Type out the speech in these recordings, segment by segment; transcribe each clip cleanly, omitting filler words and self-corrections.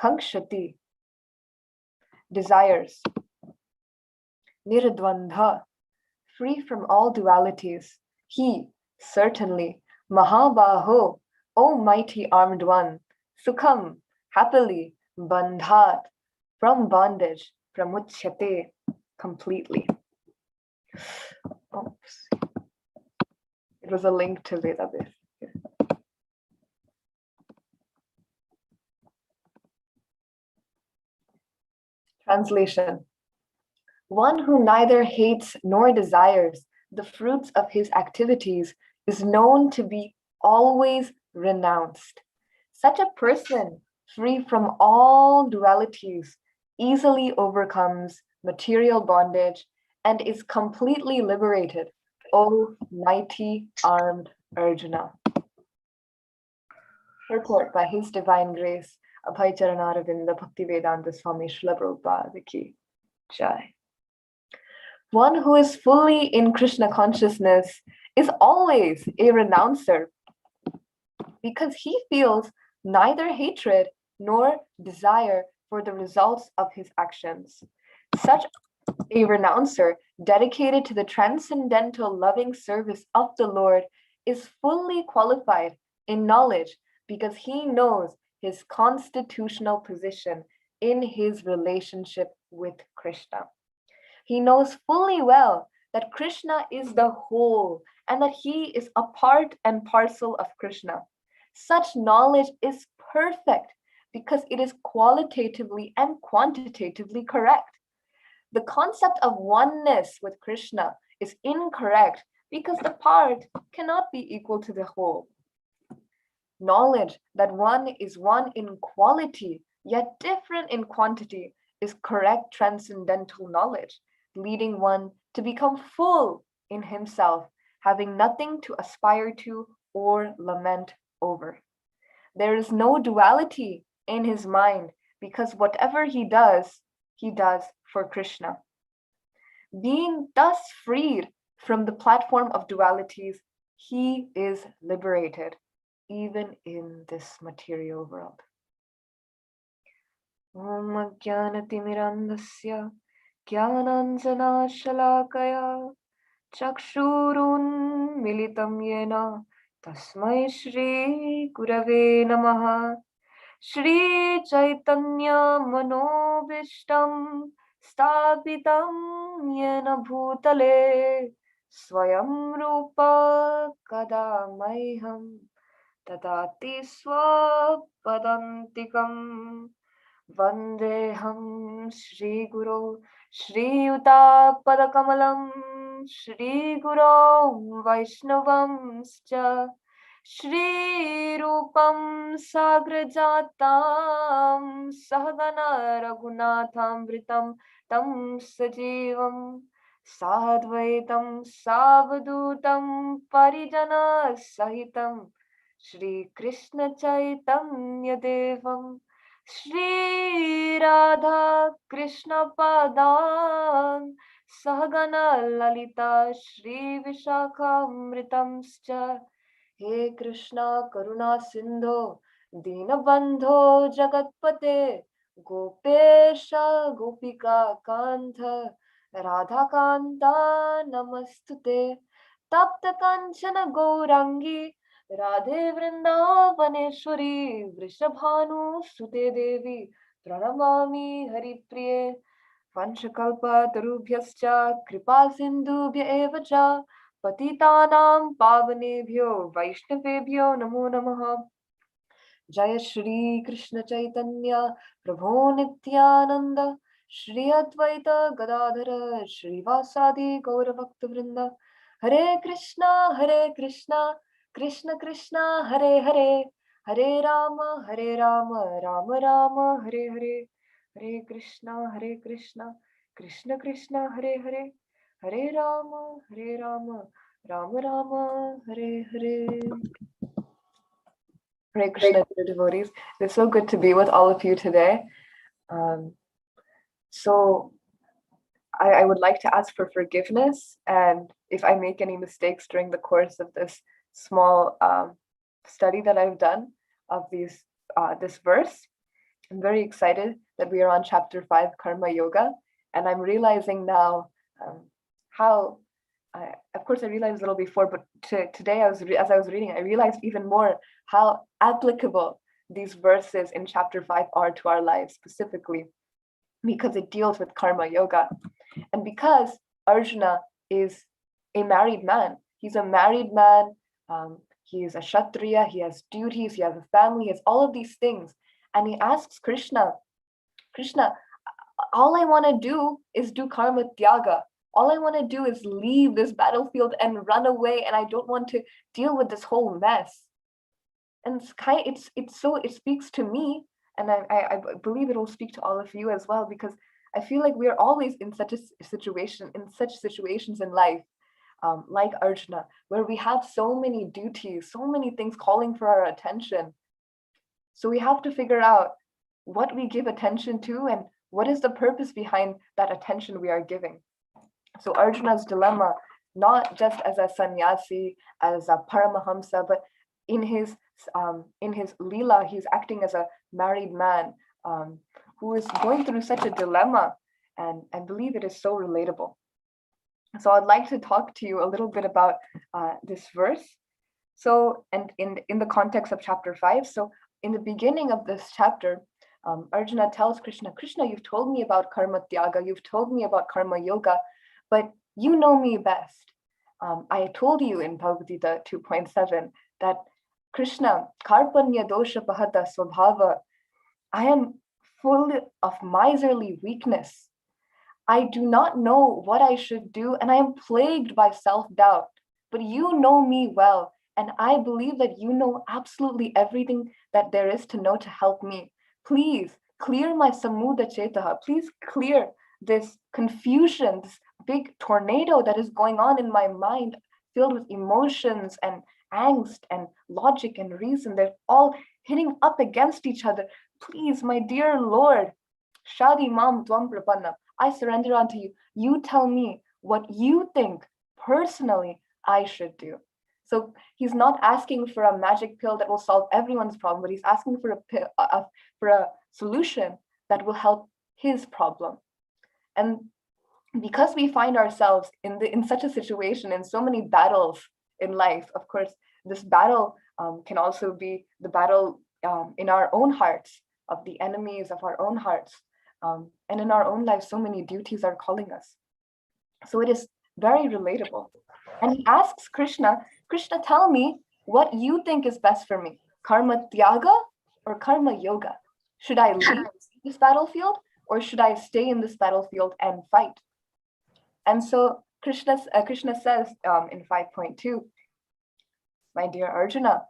Kankshati, desires. Nirdvandha, free from all dualities. He, certainly, Mahabaho, O mighty armed one, Sukham, happily, Bandhat, from bondage, Pramuchyate, completely. Oops. It was a link to Vedabis. Translation. One who neither hates nor desires the fruits of his activities is known to be always renounced. Such a person, free from all dualities, easily overcomes material bondage and is completely liberated, O mighty armed Arjuna. Purport by His Divine Grace, Abhay Charanaravinda Bhaktivedanta Swami Srila Prabhupada Ki Jai. One who is fully in Krishna consciousness is always a renouncer because he feels neither hatred nor desire for the results of his actions. Such a renouncer dedicated to the transcendental loving service of the Lord is fully qualified in knowledge because he knows his constitutional position in his relationship with Krishna. He knows fully well that Krishna is the whole and that he is a part and parcel of Krishna. Such knowledge is perfect because it is qualitatively and quantitatively correct. The concept of oneness with Krishna is incorrect because the part cannot be equal to the whole. Knowledge that one is one in quality, yet different in quantity, is correct transcendental knowledge, leading one to become full in himself, having nothing to aspire to or lament over. There is no duality in his mind because whatever he does for Krishna. Being thus freed from the platform of dualities, he is liberated, even in this material world. Om Jnanatimirandasya Jnananjana Shalakaya Chakshurun Militam Yena Tasmai Shri Gurave Namaha Shri Chaitanya Manobishtam Stapitam Yena Bhutale Swayam Rupa Kadamaiham Tadati Swapadantikam Vandeham Shri Guru Shri Yuta Padakamalam Shri Guru Vaishnavam Scha Shri Rupam Sagrajatam Sahagana Raghunatham Vritam Tam Sajivam Sadvaitam Savadutam Parijana Sahitam Shri Krishna Chaitanya Devam Shri Radha Krishna Padan Sahagana Lalita Shri Vishakhamritamscha He Krishna Karuna Sindho Dinabandho Jagatpate Gopesha Gopika Kantha Radha Kanta Namastute Tapta Kanchana Gaurangi Radhe Vrindavaneshwari Vrishabhanu Sute Devi Pranamami Haripriye Vanchakalpa Tarubhyascha Kripa Sindhubhya Evacha Patitanam Pavanebhyo Vaishnavebhyo Namo Namaha Jaya Shri Krishna Chaitanya Prabhu Nityananda Shri Advaita Gadadhara Shrivasadi Gaura Bhakta Vrinda Hare Krishna Krishna Krishna Hare Hare Hare Rama Rama Rama Hare Hare Hare Krishna Krishna Krishna Hare Hare Hare Rama Rama Rama Hare Hare. Hare Krishna, dear devotees. It's so good to be with all of you today. So I would like to ask for forgiveness, and if I make any mistakes during the course of this small study that I've done of this verse, I'm very excited that we are on chapter 5, Karma Yoga, and I'm realizing now how, of course I realized a little before, but today as I was reading, I realized even more how applicable these verses in chapter 5 are to our lives specifically, because it deals with Karma Yoga. And because Arjuna is a married man, he's a married man, he is a Kshatriya, he has duties, he has a family, he has all of these things. And he asks Krishna, all I want to do is do karma tyaga. All I want to do is leave this battlefield and run away, and I don't want to deal with this whole mess. And it speaks to me, and I believe it will speak to all of you as well, because I feel like we are always in such situations in life, like Arjuna, where we have so many duties, so many things calling for our attention. So we have to figure out what we give attention to and what is the purpose behind that attention we are giving. So Arjuna's dilemma, not just as a sannyasi, as a paramahamsa, but in his lila, he's acting as a married man who is going through such a dilemma, and I believe it is so relatable. So I'd like to talk to you a little bit about this verse. So, and in the context of chapter 5, so in the beginning of this chapter, Arjuna tells Krishna, you've told me about karma tyaga, you've told me about karma yoga, but you know me best. I told you in Bhagavad Gita 2.7 that Krishna, karpanya dosha pahata swabhava, I am full of miserly weakness. I do not know what I should do, and I am plagued by self-doubt. But you know me well, and I believe that you know absolutely everything that there is to know to help me. Please clear my samuda chetaha. Please clear this confusion, this big tornado that is going on in my mind, filled with emotions and angst and logic and reason. They're all hitting up against each other. Please, my dear Lord, Shadi Mam Dwam Prapanna, I surrender unto you. You tell me what you think personally I should do. So he's not asking for a magic pill that will solve everyone's problem, but he's asking for a solution that will help his problem. And because we find ourselves in such a situation, in so many battles in life, of course, this battle can also be the battle in our own hearts, of the enemies of our own hearts. And in our own lives, so many duties are calling us. So it is very relatable. And he asks Krishna, tell me what you think is best for me, karma tyaga or karma yoga? Should I leave this battlefield, or should I stay in this battlefield and fight? And so Krishna says in 5.2, my dear Arjuna,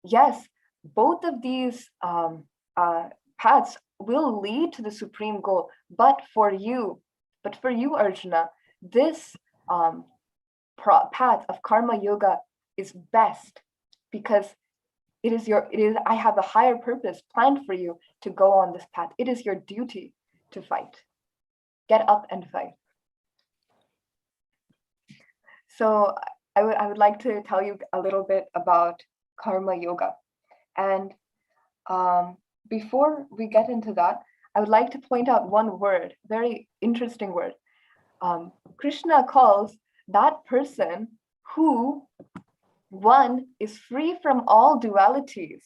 yes, both of these paths will lead to the supreme goal, but for you, Arjuna, this path of karma yoga is best, because I have a higher purpose planned for you to go on this path. It is your duty to fight. Get up and fight. So I would like to tell you a little bit about karma yoga. And before we get into that, I would like to point out one word, very interesting word. Krishna calls that person who, one, is free from all dualities,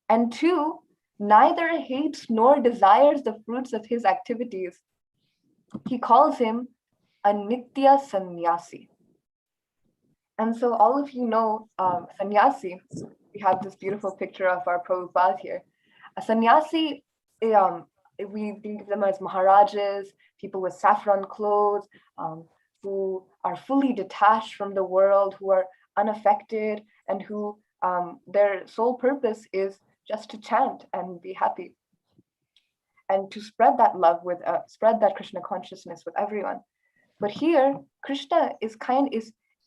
and two, neither hates nor desires the fruits of his activities. He calls him a Nithya Sannyasi. And so all of you know sannyasi. We have this beautiful picture of our Prabhupada here. A sannyasi, we think of them as maharajas, people with saffron clothes, who are fully detached from the world, who are unaffected, and who their sole purpose is just to chant and be happy, and to spread that love spread that Krishna consciousness with everyone. But here, Krishna is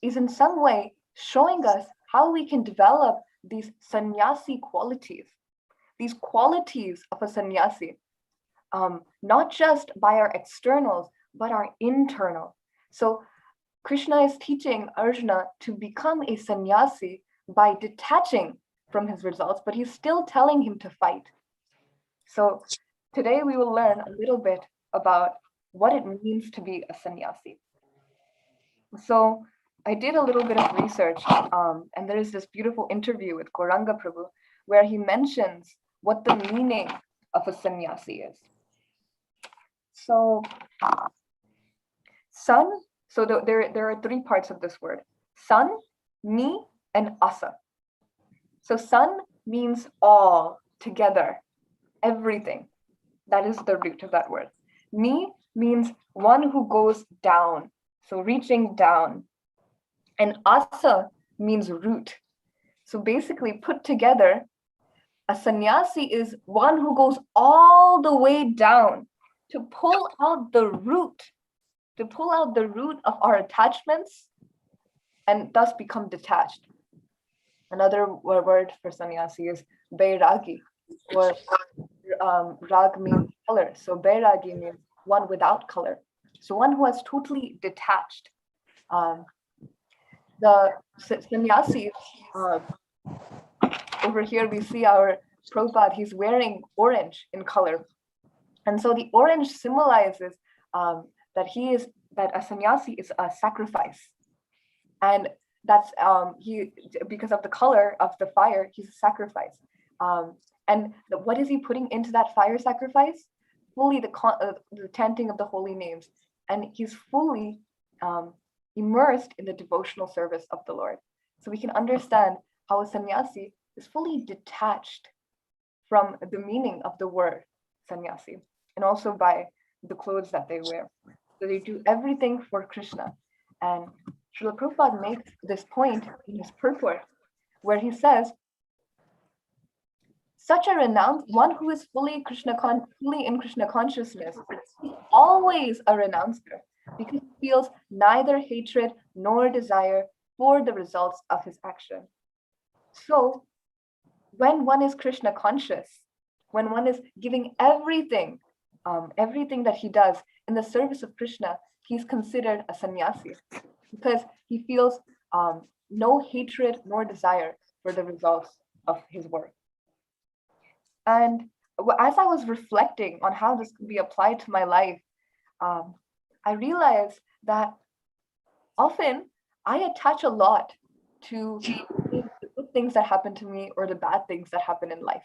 in some way showing us how we can develop these sannyasi qualities, these qualities of a sannyasi, not just by our externals, but our internal. So Krishna is teaching Arjuna to become a sannyasi by detaching from his results, but he's still telling him to fight. So today we will learn a little bit about what it means to be a sannyasi. So I did a little bit of research, and there is this beautiful interview with Gauranga Prabhu where he mentions what the meaning of a sannyasi is. So sun, so there are three parts of this word: sun, ni, and asa. So sun means all, together, everything. That is the root of that word. Ni means one who goes down, so reaching down. And asa means root. So basically, put together, a sannyasi is one who goes all the way down to pull out the root, of our attachments and thus become detached. Another word for sannyasi is bairagi, or rag means color. So bairagi means one without color. So one who has totally detached. The sannyasi, over here we see our Prabhupada, he's wearing orange in color. And so the orange symbolizes that a sannyasi is a sacrifice. And that's because of the color of the fire, he's a sacrifice. And what is he putting into that fire sacrifice? Fully the chanting of the holy names. And he's fully immersed in the devotional service of the Lord. So we can understand how a sannyasi is fully detached from the meaning of the word sannyasi, and also by the clothes that they wear. So they do everything for Krishna. And Srila Prabhupada makes this point in his purport, where he says, such a renowned one who is fully in Krishna consciousness is always a renouncer, because he feels neither hatred nor desire for the results of his action. So when one is Krishna conscious, when one is giving everything that he does in the service of Krishna, he's considered a sannyasi, because he feels no hatred nor desire for the results of his work. And as I was reflecting on how this could be applied to my life, I realized that often I attach a lot to the good things that happen to me or the bad things that happen in life.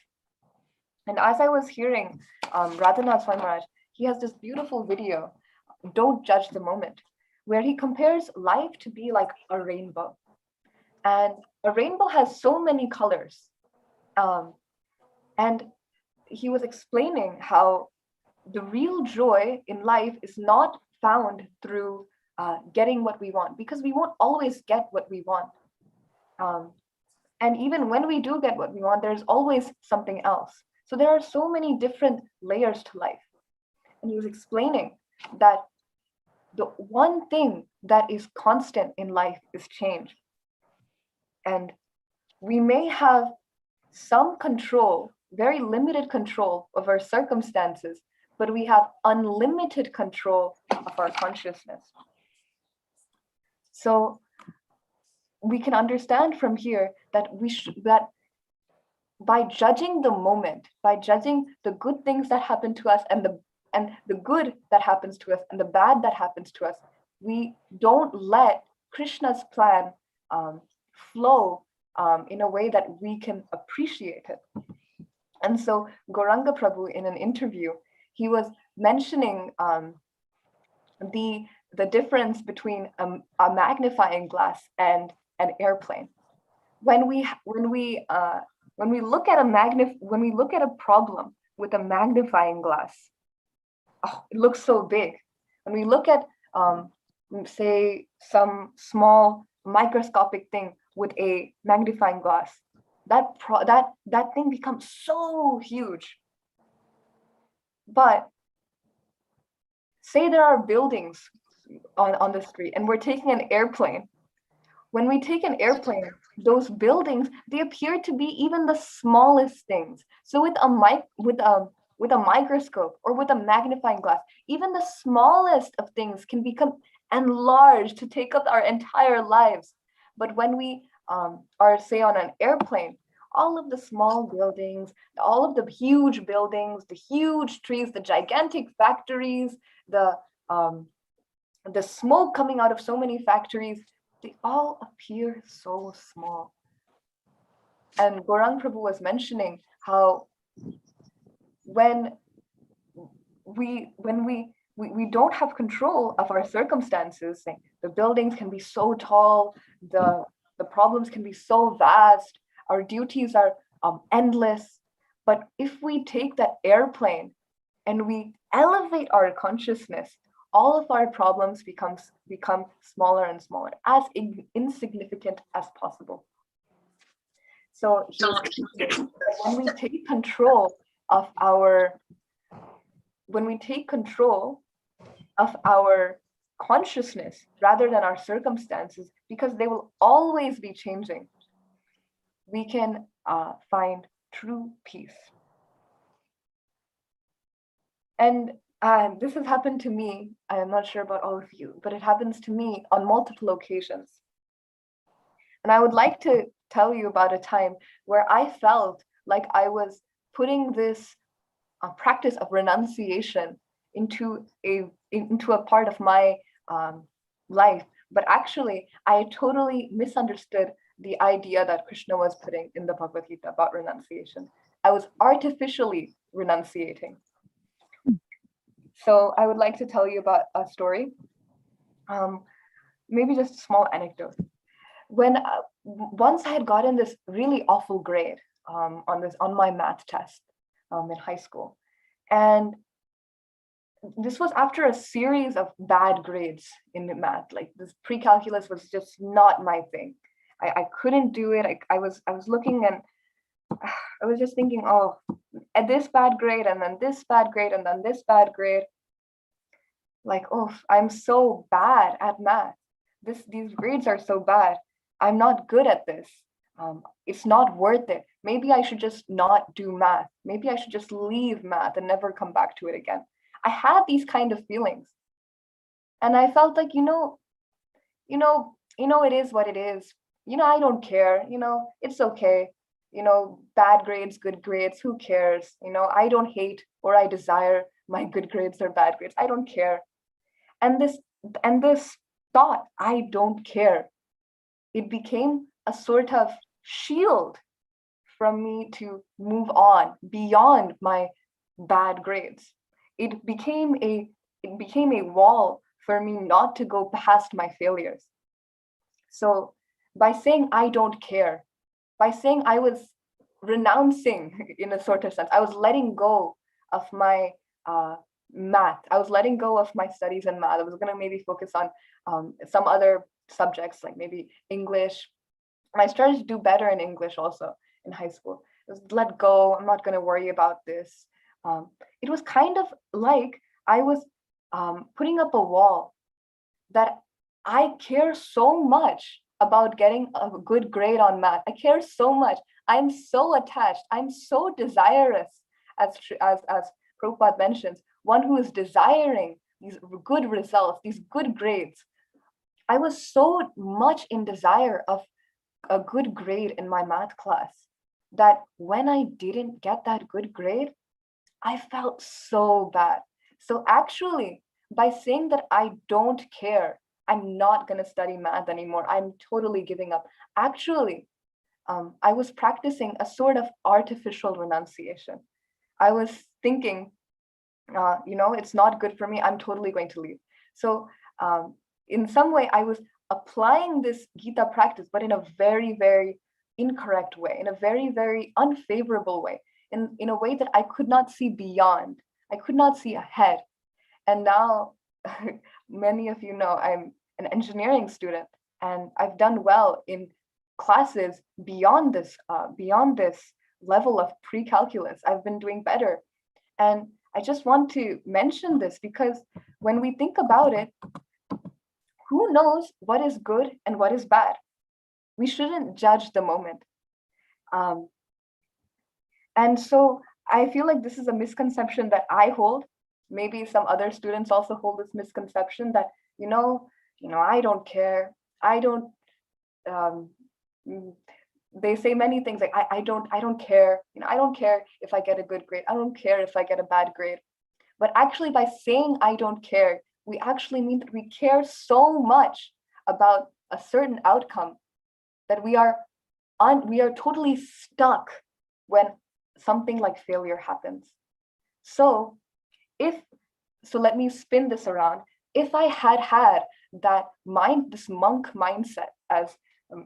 And as I was hearing Radhanath Swami Maharaj, he has this beautiful video, Don't Judge the Moment, where he compares life to be like a rainbow. And a rainbow has so many colors. And he was explaining how the real joy in life is not found through getting what we want, because we won't always get what we want. And even when we do get what we want, there's always something else. So there are so many different layers to life. And he was explaining that the one thing that is constant in life is change. And we may have some control, very limited control of our circumstances, but we have unlimited control of our consciousness. So we can understand from here that that by judging the moment, by judging the good things that happen to us and the good that happens to us and the bad that happens to us, we don't let Krishna's plan flow in a way that we can appreciate it. And so Gauranga Prabhu, in an interview, he was mentioning the difference between a magnifying glass and an airplane. When we look at a problem with a magnifying glass, it looks so big. When we look at say some small microscopic thing with a magnifying glass, that thing becomes so huge. But say there are buildings on the street and we're taking an airplane. When we take an airplane, those buildings, they appear to be even the smallest things. So with a microscope or with a magnifying glass, even the smallest of things can become enlarged to take up our entire lives. But when we are, say, on an airplane, all of the small buildings, all of the huge buildings, the huge trees, the gigantic factories, the smoke coming out of so many factories, they all appear so small. And Gaurang Prabhu was mentioning how when we don't have control of our circumstances, like the buildings can be so tall, the problems can be so vast, our duties are endless. But if we take that airplane and we elevate our consciousness, all of our problems become smaller and smaller, as insignificant as possible. So he was thinking that when we take control of our consciousness rather than our circumstances, because they will always be changing, we can find true peace. And this has happened to me. I am not sure about all of you, but it happens to me on multiple occasions. And I would like to tell you about a time where I felt like I was putting this practice of renunciation into a part of my life, but actually I totally misunderstood the idea that Krishna was putting in the Bhagavad Gita about renunciation. I was artificially renunciating. So I would like to tell you about a story, maybe just a small anecdote. When once I had gotten this really awful grade on my math test in high school, and this was after a series of bad grades in the math. Like, this pre-calculus was just not my thing. I couldn't do it. I was looking, and I was just thinking, oh, at this bad grade, and then this bad grade, and then this bad grade. Like, oh, I'm so bad at math. These grades are so bad. I'm not good at this. It's not worth it. Maybe I should just not do math. Maybe I should just leave math and never come back to it again. I had these kind of feelings. And I felt like, it is what it is. I don't care. It's okay. Bad grades, good grades, who cares? I don't hate or I desire my good grades or bad grades. I don't care. And this thought, I don't care, it became a sort of shield from me to move on beyond my bad grades. It became a wall for me not to go past my failures. So by saying I don't care, by saying I was renouncing, in a sort of sense, I was letting go of my math. I was letting go of my studies in math. I was going to maybe focus on some other subjects, like maybe English. And I started to do better in English also in high school. I was let go. I'm not going to worry about this. It was kind of like I was putting up a wall that I care so much about getting a good grade on math. I care so much. I'm so attached. I'm so desirous, as Prabhupada mentions, one who is desiring these good results, these good grades. I was so much in desire of a good grade in my math class that when I didn't get that good grade, I felt so bad. So actually, by saying that I don't care, I'm not going to study math anymore, I'm totally giving up, actually, I was practicing a sort of artificial renunciation. I was thinking, it's not good for me, I'm totally going to leave. So in some way, I was applying this Gita practice, but in a very, very incorrect way, in a very, very unfavorable way, in a way that I could not see beyond. I could not see ahead. And now, many of you know, I'm an engineering student, and I've done well in classes beyond this level of pre-calculus. I've been doing better. And I just want to mention this because when we think about it, who knows what is good and what is bad? We shouldn't judge the moment. And so I feel like this is a misconception that I hold. Maybe some other students also hold this misconception that, I don't care. I don't, they say many things like, I don't care, I don't care if I get a good grade, I don't care if I get a bad grade. But actually, by saying I don't care, we actually mean that we care so much about a certain outcome that we are totally stuck when something like failure happens. So let me spin this around. If I had that this monk mindset, as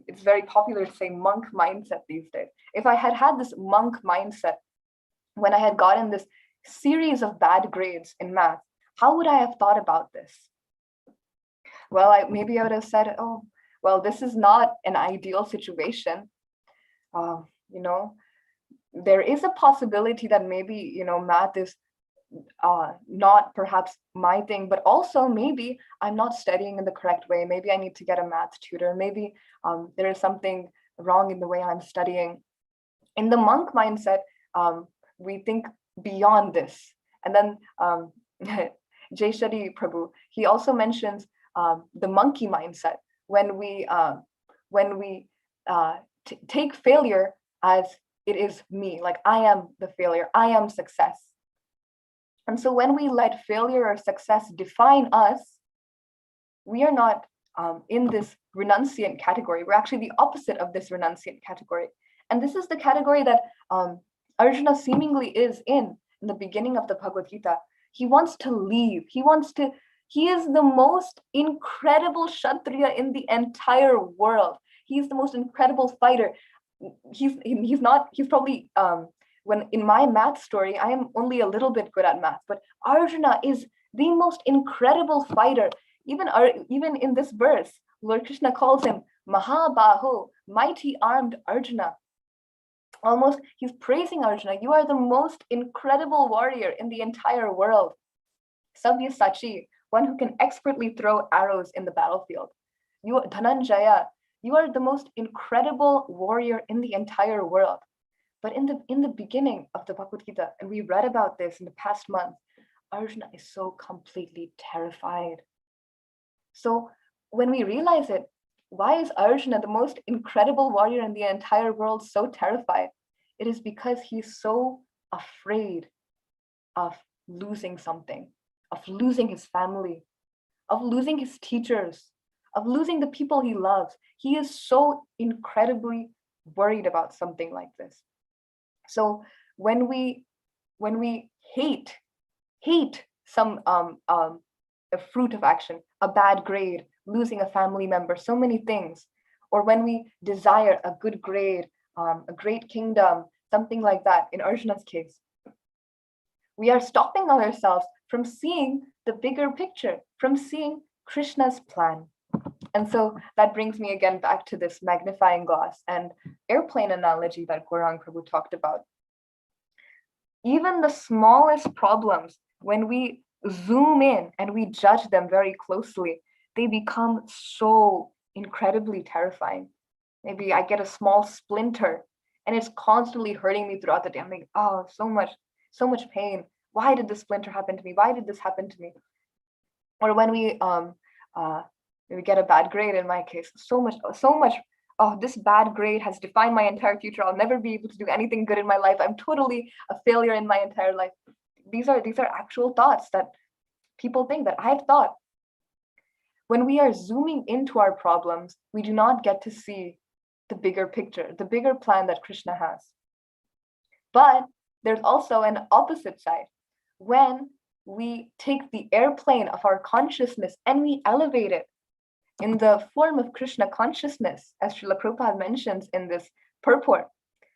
it's very popular to say monk mindset these days. If I had this monk mindset when I had gotten this series of bad grades in math, how would I have thought about this? Well, maybe I would have said, oh, well, this is not an ideal situation. There is a possibility that maybe, math is not perhaps my thing, but also maybe I'm not studying in the correct way. Maybe I need to get a math tutor. Maybe there is something wrong in the way I'm studying. In the monk mindset, we think beyond this. And then Jay Shetty Prabhu, he also mentions the monkey mindset when we take failure as it is me, like I am the failure, I am success. And so when we let failure or success define us, we are not in this renunciant category. We're actually the opposite of this renunciant category. And this is the category that Arjuna seemingly is in the beginning of the Bhagavad Gita. He wants to leave. He is the most incredible Kshatriya in the entire world. He's the most incredible fighter. He's probably, when in my math story, I am only a little bit good at math, but Arjuna is the most incredible fighter. Even in this verse, Lord Krishna calls him Mahabaho, mighty armed Arjuna. Almost, he's praising Arjuna. You are the most incredible warrior in the entire world. Sabyasachi, one who can expertly throw arrows in the battlefield. You, Dhananjaya, you are the most incredible warrior in the entire world. But in the beginning of the Bhagavad Gita, and we read about this in the past month, Arjuna is so completely terrified. So when we realize it, why is Arjuna, the most incredible warrior in the entire world, so terrified? It is because he's so afraid of losing something, of losing his family, of losing his teachers, of losing the people he loves. He is so incredibly worried about something like this. So when we hate some a fruit of action, a bad grade, losing a family member, so many things, or when we desire a good grade, a great kingdom, something like that, in Arjuna's case, we are stopping ourselves from seeing the bigger picture, from seeing Krishna's plan. And so that brings me again back to this magnifying glass and airplane analogy that Gaurang Prabhu talked about. Even the smallest problems, when we zoom in and we judge them very closely, they become so incredibly terrifying. Maybe I get a small splinter and it's constantly hurting me throughout the day. I'm like, oh, so much pain. Why did this splinter happen to me? Why did this happen to me? Or when we get a bad grade, in my case, so much, oh, this bad grade has defined my entire future. I'll never be able to do anything good in my life. I'm totally a failure in my entire life. These are actual thoughts that people think, that I've thought. When we are zooming into our problems, we do not get to see the bigger picture, the bigger plan that Krishna has. But there's also an opposite side. When we take the airplane of our consciousness and we elevate it in the form of Krishna consciousness, as Srila Prabhupada mentions in this purport,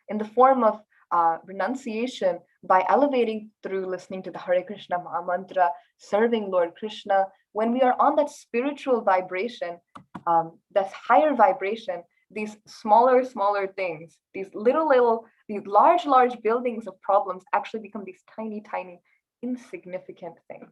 in the form of renunciation, by elevating through listening to the Hare Krishna Maha Mantra, serving Lord Krishna, when we are on that spiritual vibration, that's higher vibration, these smaller things, these large buildings of problems actually become these tiny, insignificant things.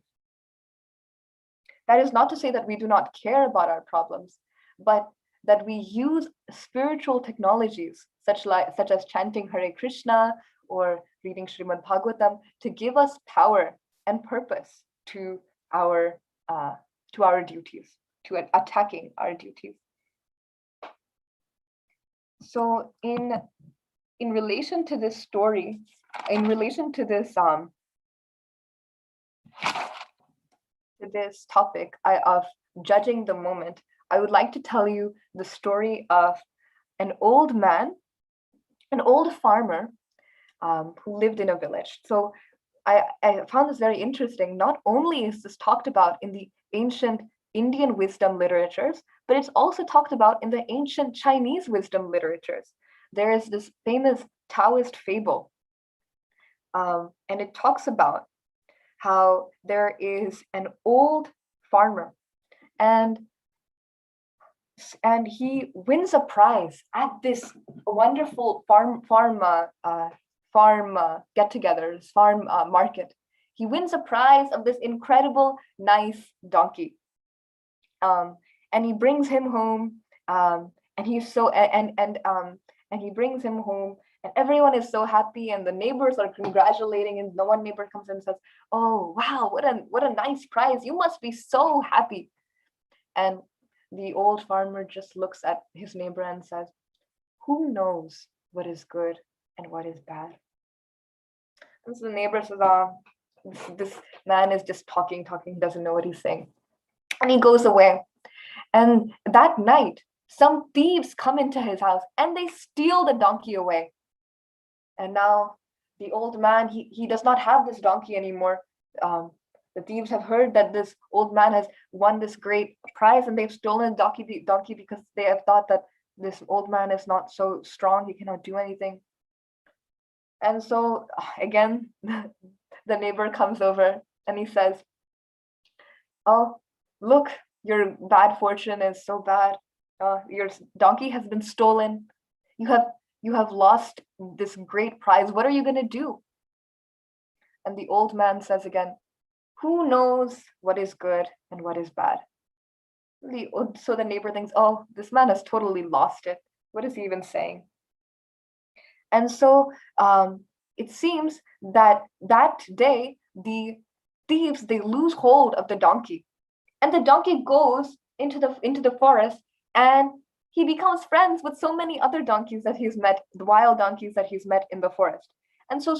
That is not to say that we do not care about our problems, but that we use spiritual technologies such as chanting Hare Krishna or reading Srimad Bhagavatam to give us power and purpose to our duties, to attacking our duties. So in relation to this story, in relation to this topic of judging the moment, I would like to tell you the story of an old man, an old farmer who lived in a village. So I found this very interesting. Not only is this talked about in the ancient Indian wisdom literatures, but it's also talked about in the ancient Chinese wisdom literatures. There is this famous Taoist fable, and it talks about how there is an old farmer, and he wins a prize at this wonderful farm get-togethers, farm market. He wins a prize of this incredible, nice donkey, and he brings him home, and he's so and he brings him home, and everyone is so happy, and the neighbors are congratulating, and the one neighbor comes in and says, "Oh wow, what a nice prize! You must be so happy." And the old farmer just looks at his neighbor and says, "Who knows what is good and what is bad?" And so the neighbor says, this man is just talking, doesn't know what he's saying. And he goes away. And that night, some thieves come into his house and they steal the donkey away. And now the old man, he does not have this donkey anymore. The thieves have heard that this old man has won this great prize, and they've stolen the donkey because they have thought that this old man is not so strong, he cannot do anything. And so again, the neighbor comes over and he says, "Oh, look, your bad fortune is so bad. Your donkey has been stolen. You have lost this great prize. What are you going to do?" And the old man says again, "Who knows what is good and what is bad?" So the neighbor thinks, "Oh, this man has totally lost it. What is he even saying?" And so it seems that that day, the thieves, they lose hold of the donkey, and the donkey goes into the forest, and he becomes friends with so many other donkeys that he's met, the wild donkeys that he's met in the forest. And so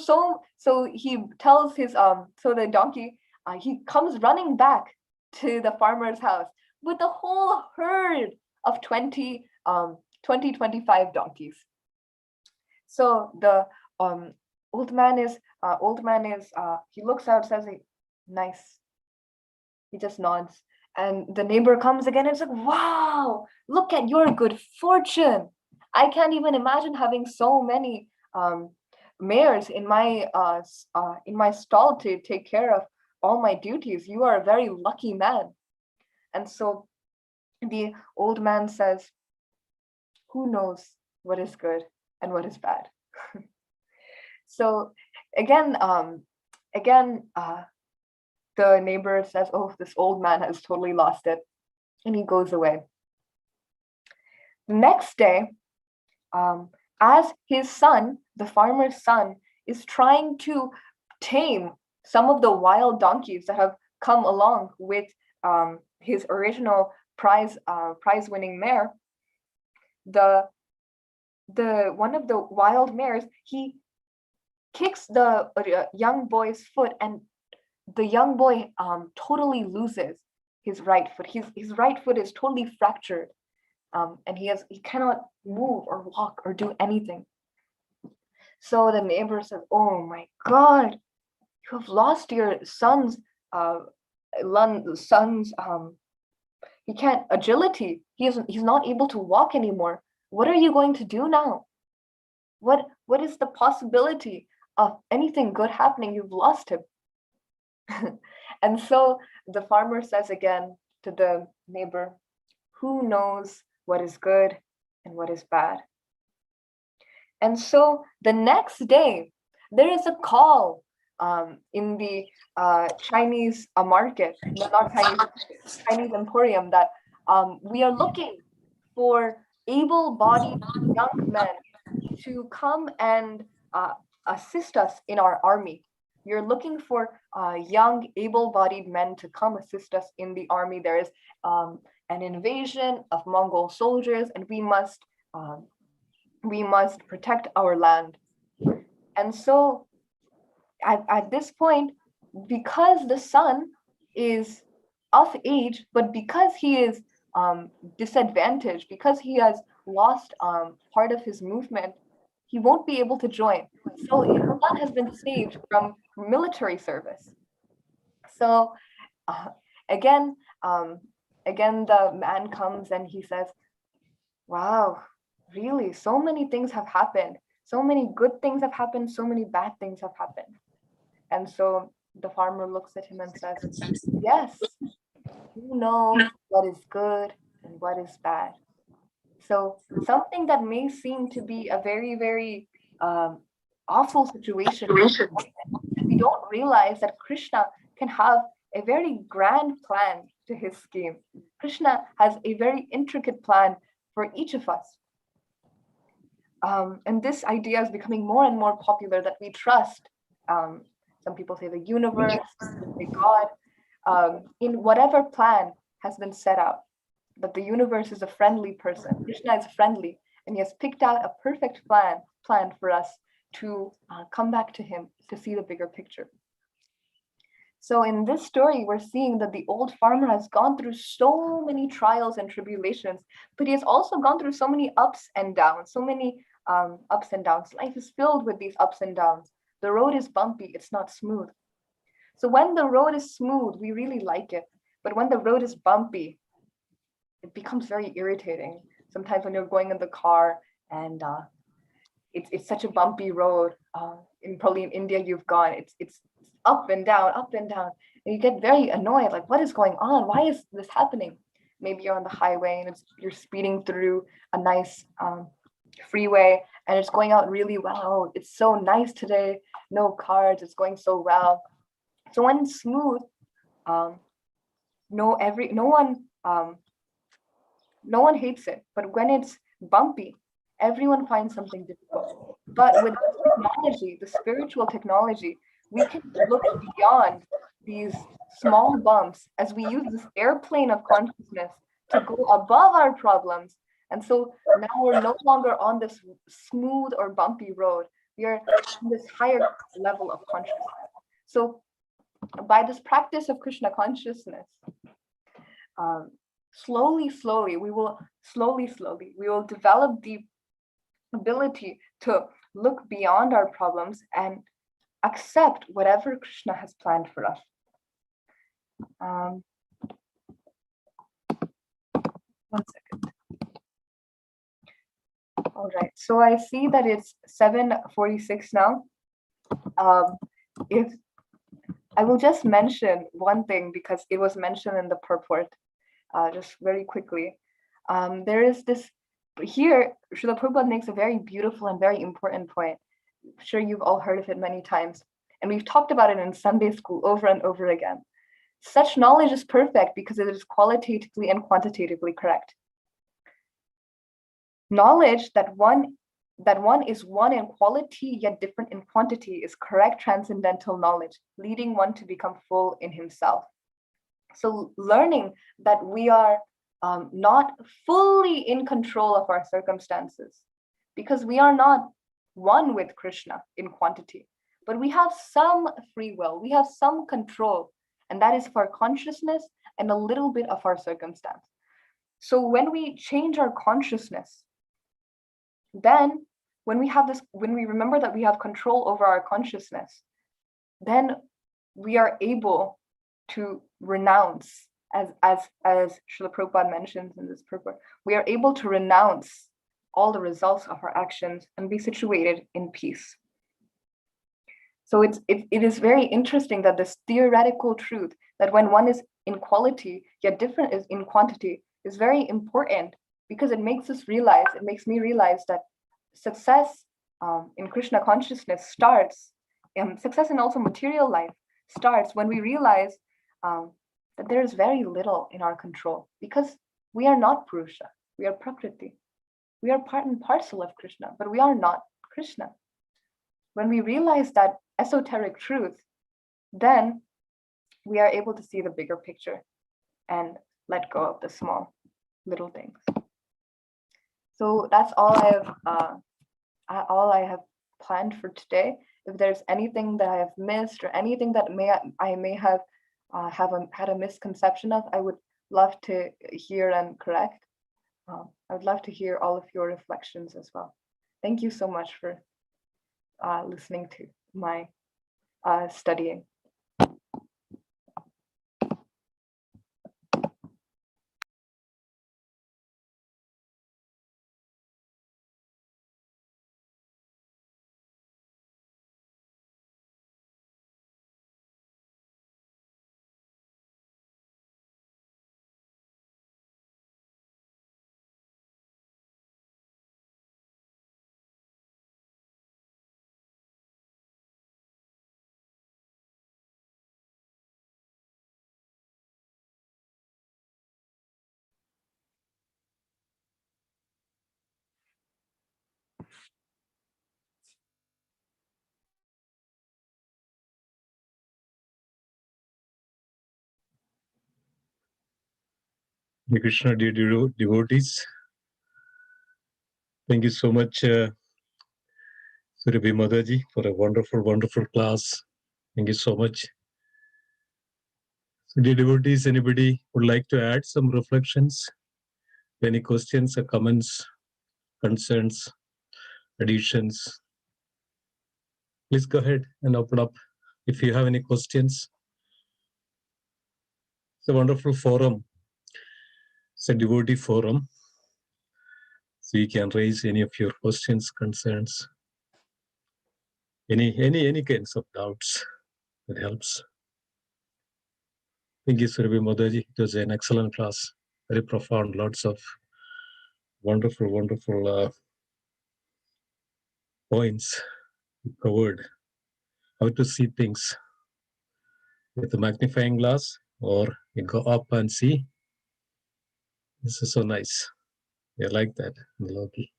he tells his so the donkey, he comes running back to the farmer's house with a whole herd of 25 donkeys. So the old man is he looks out, says, "Nice." He just nods. And the neighbor comes again and says, "Wow, look at your good fortune. I can't even imagine having so many mares in my stall to take care of all my duties. You are a very lucky man." And so the old man says, "Who knows what is good and what is bad?" So again, the neighbor says, "Oh, this old man has totally lost it," and he goes away. The next day, as his son, the farmer's son, is trying to tame some of the wild donkeys that have come along with his original prize-winning mare, the one of the wild mares, he kicks the young boy's foot, and the young boy totally loses his right foot. His right foot is totally fractured, and he cannot move or walk or do anything. So the neighbor says, "Oh my God, you have lost your son's he can't agility. He's not able to walk anymore. What are you going to do now? What is the possibility of anything good happening? You've lost him." And so the farmer says again to the neighbor, "Who knows what is good and what is bad?" And so the next day, there is a call in the Chinese market, no, not Chinese emporium, that we are looking for able-bodied young men to come and assist us in our army. You're looking for young, able-bodied men to come assist us in the army. There is an invasion of Mongol soldiers, and we must we must protect our land. And so at this point, because the son is of age, but because he is disadvantaged, because he has lost part of his movement, he won't be able to join. So his son has been saved from military service. So uh, again, again, the man comes and he says, wow, really, so many things have happened. So many good things have happened. So many bad things have happened. And so the farmer looks at him and says, yes, you know what is good and what is bad. So something that may seem to be a very, very awful situation, we don't realize that Krishna can have a very grand plan to his scheme. Krishna has a very intricate plan for each of us. And this idea is becoming more and more popular, that we trust, some people say the universe, say God, in whatever plan has been set out. That the universe is a friendly person. Krishna is friendly, and he has picked out a perfect plan for us to come back to him to see the bigger picture. So in this story, we're seeing that the old farmer has gone through so many trials and tribulations, but he has also gone through so many ups and downs, so many ups and downs. Life is filled with these ups and downs. The road is bumpy, it's not smooth. So when the road is smooth, we really like it. But when the road is bumpy, it becomes very irritating. Sometimes when you're going in the car and it's such a bumpy road, probably in India you've gone, it's up and down, and you get very annoyed, like, what is going on? Why is this happening? Maybe you're on the highway and you're speeding through a nice freeway and it's going out really well. Oh, it's so nice today, no cars, it's going so well. So when it's smooth, no one hates it. But when it's bumpy, everyone finds something difficult. But with technology, the spiritual technology, we can look beyond these small bumps as we use this airplane of consciousness to go above our problems. And so now we're no longer on this smooth or bumpy road. We are on this higher level of consciousness. So by this practice of Krishna consciousness, slowly, we will develop the ability to look beyond our problems and accept whatever Krishna has planned for us. One second. All right, so I see that it's 7:46 now. If I will just mention one thing because it was mentioned in the purport, just very quickly. There is this, here, Srila Prabhupada makes a very beautiful and very important point. I'm sure you've all heard of it many times, and we've talked about it in Sunday school over and over again. Such knowledge is perfect because it is qualitatively and quantitatively correct. Knowledge that one is one in quality yet different in quantity is correct transcendental knowledge, leading one to become full in himself. So learning that we are not fully in control of our circumstances, because we are not one with Krishna in quantity, but we have some free will, we have some control, and that is for consciousness and a little bit of our circumstance. So when we change our consciousness, then when we remember that we have control over our consciousness, then we are able to renounce, as Srila Prabhupada mentions in this purport, we are able to renounce all the results of our actions and be situated in peace. So it is very interesting that this theoretical truth that when one is in quality yet different is in quantity is very important, because it makes me realize that success in Krishna consciousness starts, and success in also material life starts when we realize that there is very little in our control, because we are not Purusha, we are Prakriti. We are part and parcel of Krishna, but we are not Krishna. When we realize that esoteric truth, then we are able to see the bigger picture and let go of the small little things. So that's all I have planned for today. If there's anything that I have missed or anything that I may have had a misconception of, I would love to hear and correct. I would love to hear all of your reflections as well. Thank you so much for listening to my studying. Hare Krishna, dear devotees. Thank you so much, Surabhi Mataji, for a wonderful, wonderful class. Thank you so much. So, dear devotees, anybody would like to add some reflections? Any questions or comments, concerns, additions? Please go ahead and open up if you have any questions. It's a wonderful forum. It's a devotee forum. So you can raise any of your questions, concerns, any kinds of doubts. That helps. Thank you, Surabhi Mataji. It was an excellent class, very profound, lots of wonderful, wonderful points covered. How to see things with a magnifying glass, or you go up and see. This is so nice. I like that, Loki.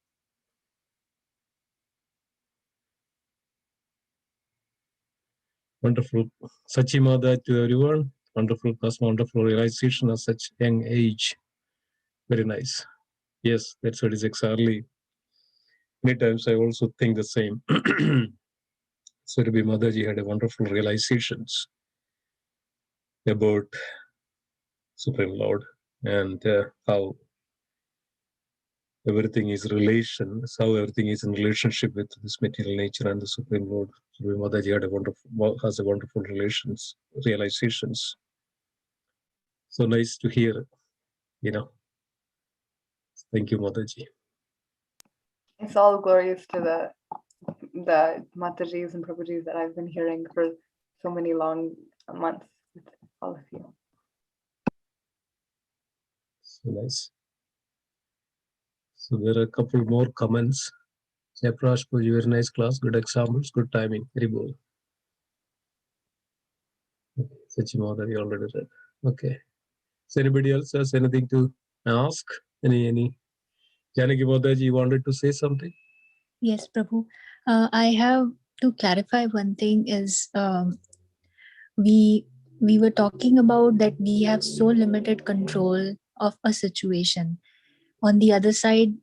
Wonderful Sachimada to everyone. Wonderful class, wonderful realization at such young age. Very nice. Yes, that's what is exactly. Many times I also think the same. Surabhi Mataji had a wonderful realizations about Supreme Lord and how everything is relation, how everything is in relationship with this material nature and the Supreme Lord. Surabhi Mataji has a wonderful realizations. So nice to hear, Thank you, Mataji. It's all glorious to the Matajis and Prabhujis that I've been hearing for so many long months with all of you. So nice. So there are a couple more comments. Japrash, very nice class, good examples, good timing, very good. Sachimada, you already read. Okay. So anybody else has anything to ask? Any? Janaki Mataji, you wanted to say something? Yes, Prabhu. I have to clarify one thing is we were talking about that we have so limited control of a situation. On the other side,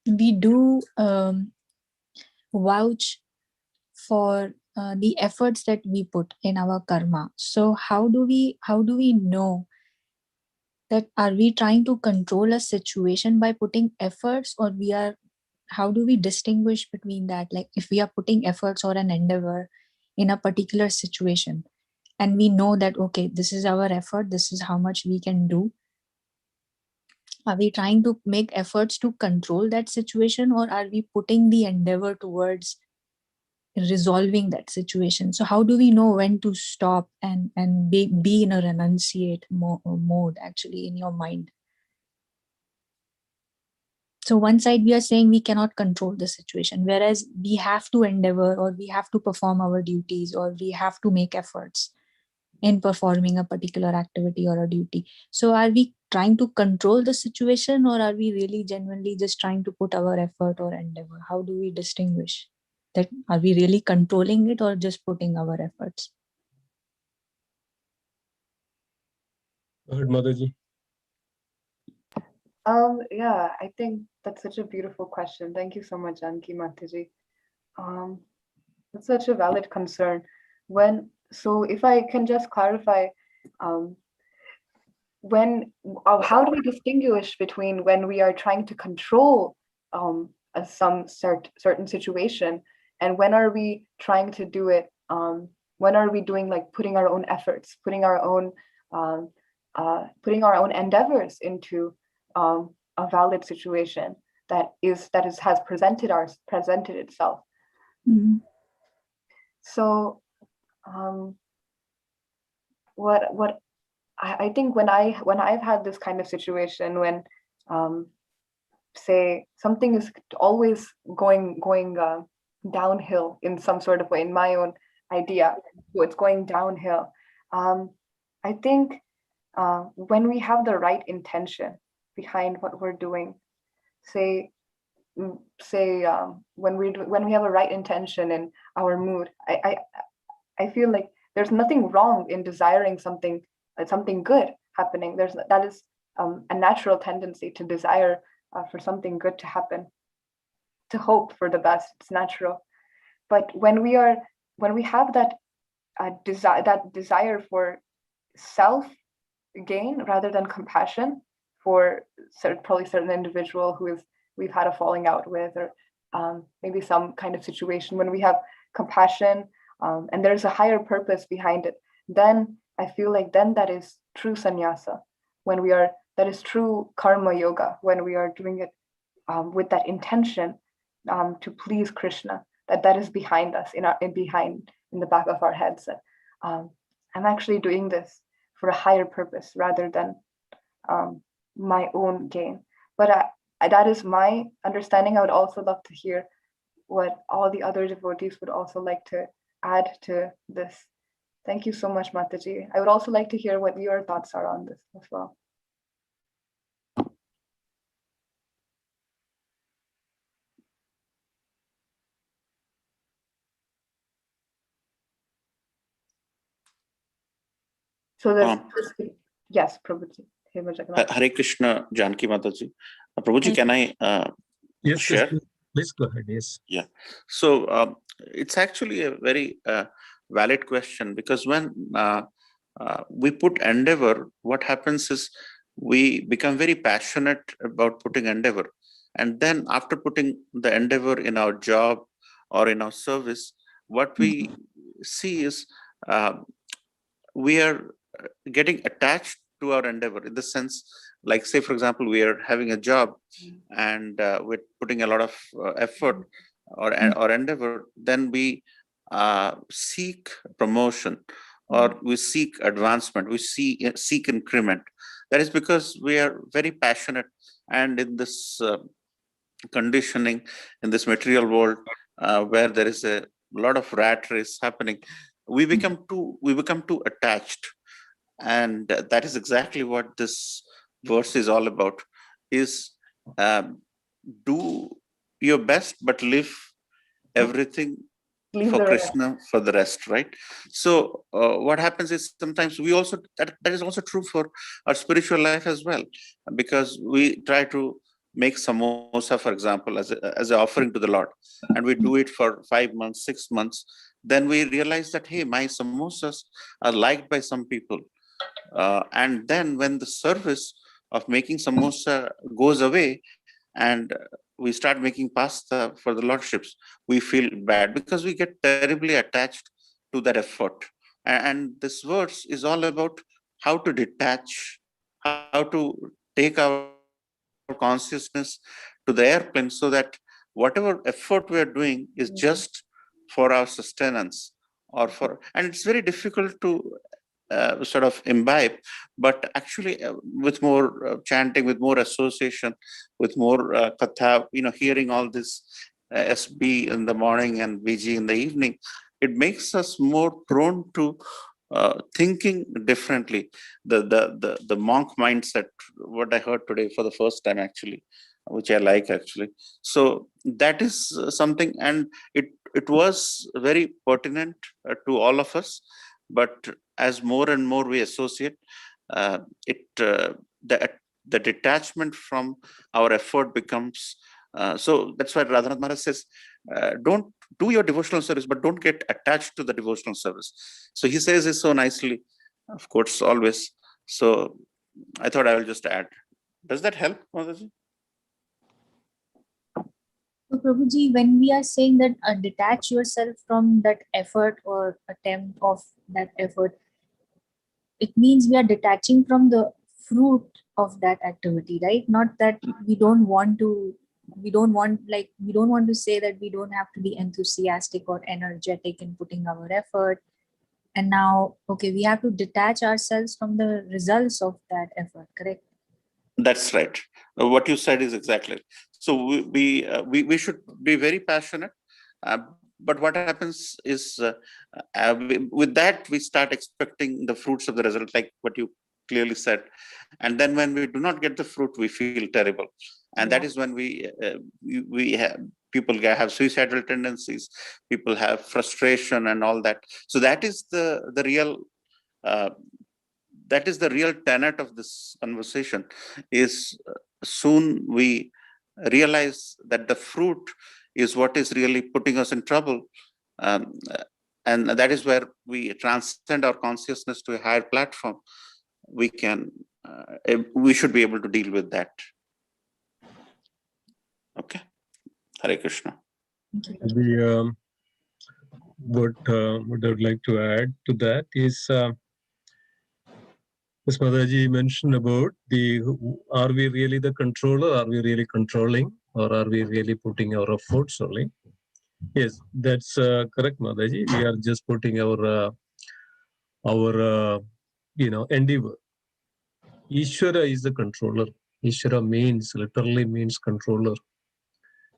we do vouch for the efforts that we put in our karma. So how do we know that are we trying to control a situation by putting efforts, or how do we distinguish between that? Like if we are putting efforts or an endeavor in a particular situation and we know that, okay, this is our effort, this is how much we can do. Are we trying to make efforts to control that situation, or are we putting the endeavor towards resolving that situation? So how do we know when to stop and be in a renunciate mode actually in your mind? So one side we are saying we cannot control the situation, whereas we have to endeavor, or we have to perform our duties, or we have to make efforts in performing a particular activity or a duty. So are we trying to control the situation, or are we really genuinely just trying to put our effort or endeavor? How do we distinguish that? Are we really controlling it or just putting our efforts? Go ahead, Mataji. Yeah, I think that's such a beautiful question. Thank you so much, Anki Mataji. That's such a valid concern. So if I can just clarify, um, how do we distinguish between when we are trying to control some certain situation, and when are we trying to do it? When are we doing, like, putting our own efforts, um, putting our own endeavors into a valid situation has presented itself. Mm-hmm. So what I think when I've had this kind of situation, when say something is always going downhill in some sort of way, in my own idea, so it's going downhill. I think when we have the right intention behind what we're doing, say when we have a right intention in our mood, I feel like there's nothing wrong in desiring something good happening. That is a natural tendency to desire for something good to happen, to hope for the best. It's natural. But when we have that desire for self gain rather than compassion for probably certain individual we've had a falling out with, or maybe some kind of situation, when we have compassion and there's a higher purpose behind it, then I feel like then that is true sannyasa. That is true karma yoga, when we are doing it with that intention to please Krishna, that is behind us, in the back of our heads, that I'm actually doing this for a higher purpose rather than my own gain. But that is my understanding. I would also love to hear what all the other devotees would also like to add to this. Thank you so much, Mataji. I would also like to hear what your thoughts are on this as well. So yes, Prabhuji. Hare Krishna, Janki Mataji. Prabhuji, can I Yes, share? yes, please go ahead. Yes. Yeah. So it's actually a very valid question, because when we put endeavor, what happens is we become very passionate about putting endeavor. And then after putting the endeavor in our job or in our service, what we see is we are getting attached to our endeavor, in the sense, like, say, for example, we are having a job and we're putting a lot of effort or endeavor, then we seek promotion, or we seek advancement, we seek increment. That is because we are very passionate, and in this conditioning, in this material world, where there is a lot of rat race happening, we become too attached. And that is exactly what this verse is all about, is do your best, but leave everything for Krishna for the rest, right? So what happens is, sometimes we also, that is also true for our spiritual life as well, because we try to make samosa, for example, as an offering to the Lord, and we do it for 5 months, 6 months. Then we realize that, hey, my samosas are liked by some people. And then when the service of making samosa goes away, and we start making pasta for the lordships, we feel bad, because we get terribly attached to that effort. And this verse is all about how to detach, how to take our consciousness to the airplane, so that whatever effort we are doing is just for our sustenance, and it's very difficult to sort of imbibe, but actually with more chanting, with more association, with more katha, hearing all this SB in the morning and VG in the evening, it makes us more prone to thinking differently. The monk mindset, what I heard today for the first time, actually, which I like, actually. So that is something, and it was very pertinent to all of us. But as more and more we associate, the the detachment from our effort becomes, so that's why Radhanath Maharaj says, don't do your devotional service, but don't get attached to the devotional service. So he says it so nicely, of course, always. So I thought I will just add. Does that help, Mataji? So Prabhuji, when we are saying that detach yourself from that effort or attempt of that effort, it means we are detaching from the fruit of that activity, right? Not that we don't want to say that we don't have to be enthusiastic or energetic in putting our effort. And now, okay, we have to detach ourselves from the results of that effort, correct? That's right. What you said is exactly. So we should be very passionate. But what happens is, with that, we start expecting the fruits of the result, like what you clearly said. And then when we do not get the fruit, we feel terrible. And that is when we have people have suicidal tendencies, people have frustration and all that. So that is the real tenet of this conversation, is soon we realize that the fruit is what is really putting us in trouble. And that is where we transcend our consciousness to a higher platform. We should be able to deal with that. Okay. Hare Krishna. What I would like to add to that is, as Mataji mentioned about are we really the controller? Are we really controlling? Or are we really putting our efforts only? Yes, that's correct, Mataji. We are just putting our endeavor. Ishvara is the controller. Ishvara literally means controller.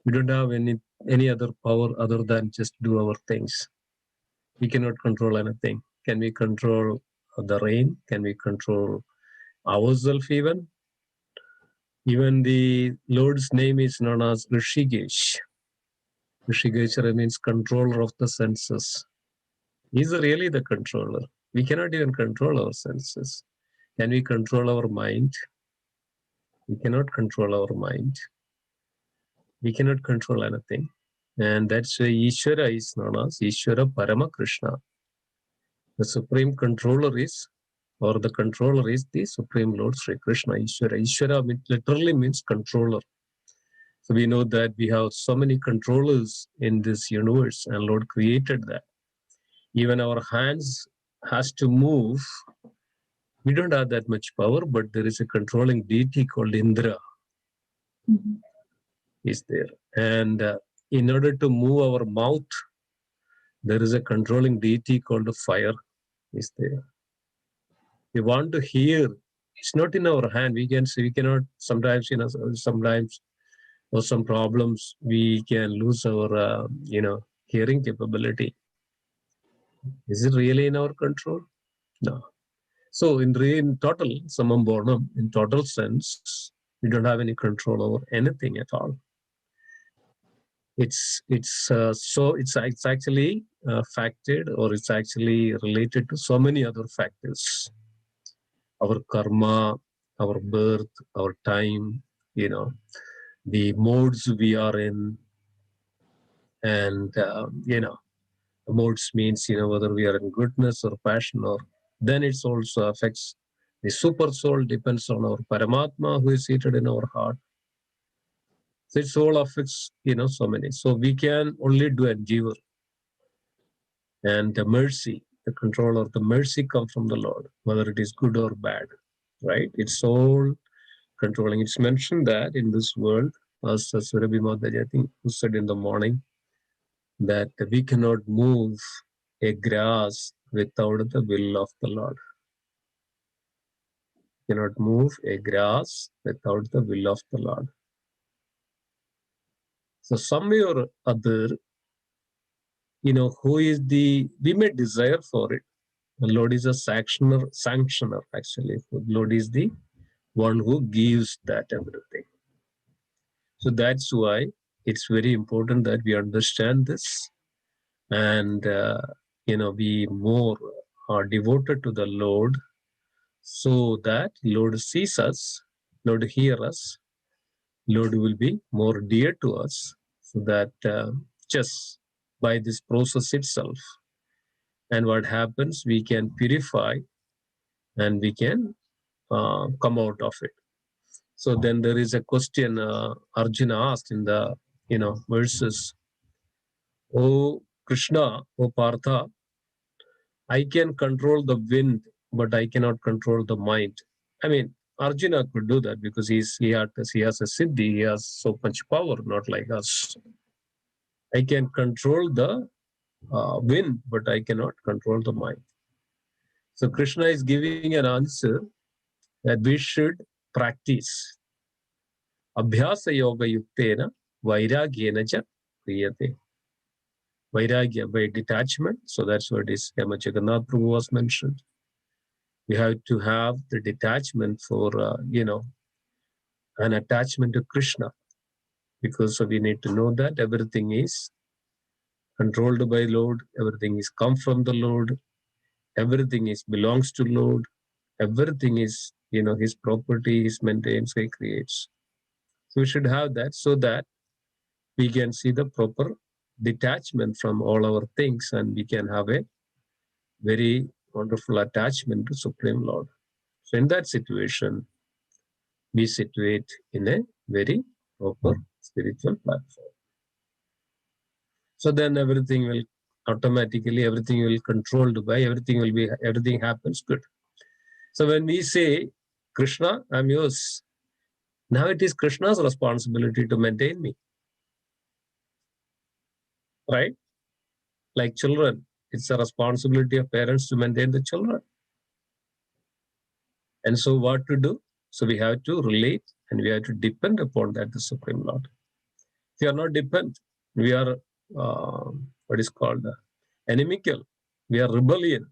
We don't have any other power other than just do our things. We cannot control anything. Can we control the rain? Can we control ourselves even? Even the Lord's name is known as Rishikesh. Rishikesh means controller of the senses. He's really the controller. We cannot even control our senses. Can we control our mind? We cannot control our mind. We cannot control anything. And that's why Ishvara is known as Ishvara Parama Krishna. The supreme controller is, or the controller is the Supreme Lord Sri Krishna. Ishvara literally means controller. So we know that we have so many controllers in this universe, and Lord created that. Even our hands has to move. We don't have that much power, but there is a controlling deity called Indra. Is there. And in order to move our mouth, there is a controlling deity called the fire. Is there. We want to hear. It's not in our hand. We cannot, sometimes, sometimes, or some problems, we can lose our, hearing capability. Is it really in our control? No. So in total, samam bornam, in total sense, we don't have any control over anything at all. It's actually factored, or it's actually related to so many other factors. Our karma, our birth, our time, the modes we are in, and modes means whether we are in goodness or passion, or then it also affects the super soul, depends on our Paramatma who is seated in our heart. So it all affects so many. So we can only do endeavor, and the mercy, the control of the mercy comes from the Lord, whether it is good or bad, right? It's all controlling. It's mentioned that in this world, as Surabhi Mataji, I think, who said in the morning, that we cannot move a grass without the will of the Lord. Cannot move a grass without the will of the Lord. So some way or other, who is we may desire for it. The Lord is a sanctioner actually. The Lord is the one who gives that everything. So that's why it's very important that we understand this, and be more devoted to the Lord, so that Lord sees us Lord hear us, Lord will be more dear to us, so that just by this process itself, and what happens, we can purify and we can come out of it. So then there is a question Arjuna asked in the verses. Oh Krishna, oh Partha, I can control the wind, but I cannot control the mind. I mean, Arjuna could do that because he has a siddhi, he has so much power, not like us. I can control the wind, but I cannot control the mind. So Krishna is giving an answer that we should practice. Abhyasa yoga yuktena vairagyena cha kriyate. Vairagya by detachment. So that's what is Yama Jagannath Prabhu was mentioned. We have to have the detachment for, an attachment to Krishna. Because we need to know that everything is controlled by Lord, everything is come from the Lord, everything is belongs to Lord, everything is, his property, his maintains, he creates. So we should have that so that we can see the proper detachment from all our things, and we can have a very wonderful attachment to Supreme Lord. So in that situation, we situate in a very proper spiritual platform. So then everything will automatically, everything will controlled by, everything happens good. So when we say, Krishna, I'm yours, now it is Krishna's responsibility to maintain me. Right? Like children, it's a responsibility of parents to maintain the children. And so what to do? So we have to relate and we have to depend upon that, the Supreme Lord. If we are not dependent, we are what is called inimical. We are rebellion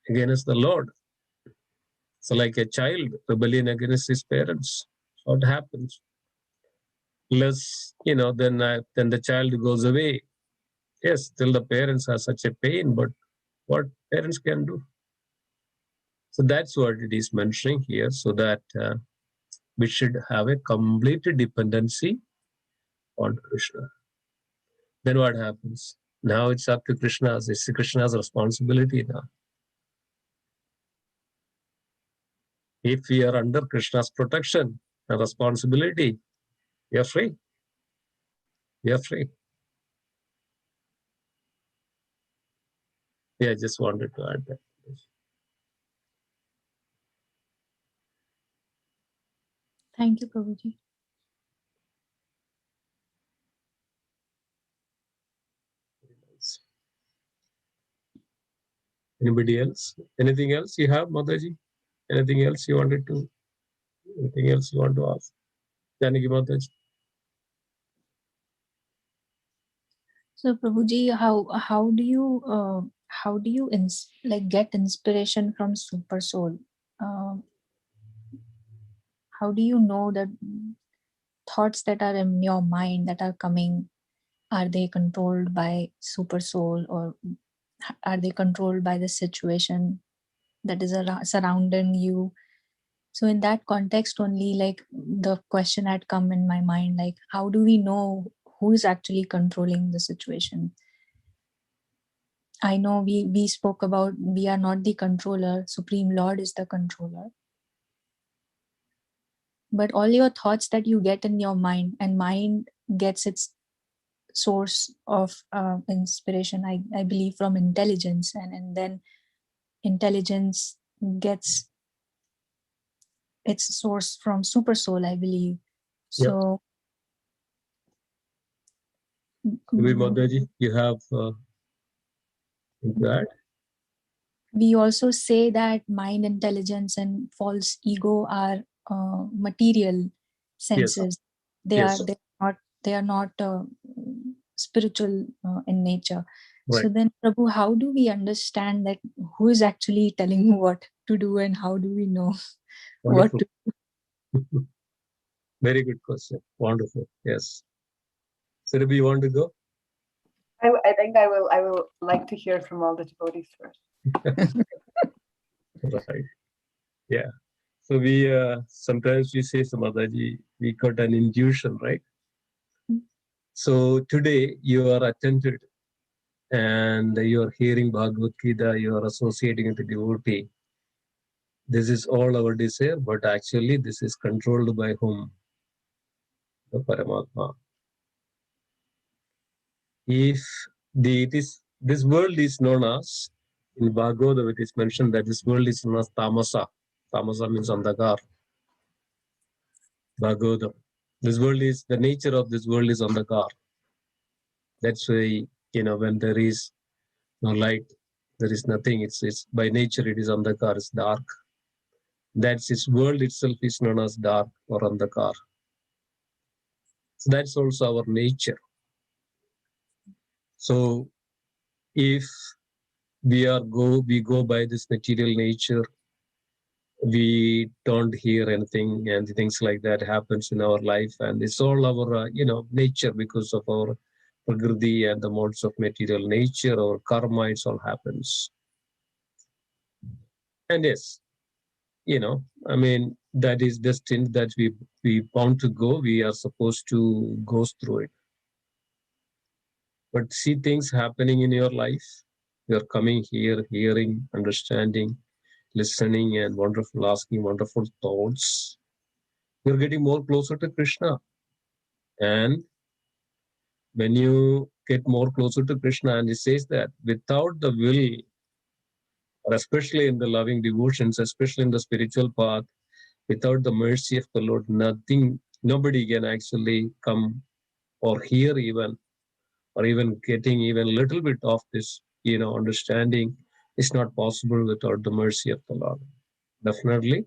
against the Lord. So like a child rebellion against his parents. What happens? Less, then the child goes away. Yes, still the parents are such a pain, but what parents can do? So that's what it is mentioning here, so that we should have a complete dependency on Krishna. Then what happens? Now it's up to Krishna's, it's Krishna's responsibility now. If we are under Krishna's protection and responsibility, we are free. We are free. Yeah, I just wanted to add that. Thank you, Prabhuji. Anybody else? Anything else you have, Mataji? Anything else you wanted to? Anything else you want to ask? Janaki Mataji. So Prabhuji, how do you get inspiration from Super Soul? How do you know that thoughts that are in your mind that are coming, are they controlled by Super Soul, or are they controlled by the situation that is surrounding you? So in that context only, like, the question had come in my mind, like, how do we know who is actually controlling the situation? I know we spoke about we are not the controller, Supreme Lord is the controller. But all your thoughts that you get in your mind, and mind gets its source of inspiration, I believe, from intelligence, and then intelligence gets its source from Super Soul, I believe. So Mataji, you have that? We also say that mind, intelligence, and false ego are material senses. Yes. They are not spiritual in nature. Right. So then, Prabhu, how do we understand that who is actually telling what to do, and how do we know Wonderful. what to do? Very good question. Wonderful. Yes. Surabhi, you want to go? I think I will like to hear from all the devotees first. Right. Yeah. So we sometimes we say, Samadaji, we got an intuition, right? So today you are attentive and you are hearing Bhagavad Gita, you are associating with the devotee. This is all our desire, but actually this is controlled by whom? The Paramatma. If this world is known as, in Bhagavad it is mentioned that this world is known as tamasa. Tamasa means andhakar. Bhagavad. This world is, the nature of this world is andhakar. That's why, when there is no light, there is nothing. It's by nature it is andhakar, it's dark. That's its world itself is known as dark or andhakar. So that's also our nature. So if we go by this material nature, we don't hear anything and things like that happens in our life, and it's all our nature because of our prakriti and the modes of material nature, our karma, it all happens. And yes, that is destined, that we want to go, we are supposed to go through it. But see things happening in your life, you're coming here, hearing, understanding, listening, and asking wonderful thoughts. You're getting more closer to Krishna. And when you get more closer to Krishna, and he says that without the will, or especially in the loving devotions, especially in the spiritual path, without the mercy of the Lord, nobody can actually come or hear even, or even getting even a little bit of this, understanding is not possible without the mercy of the Lord. Definitely,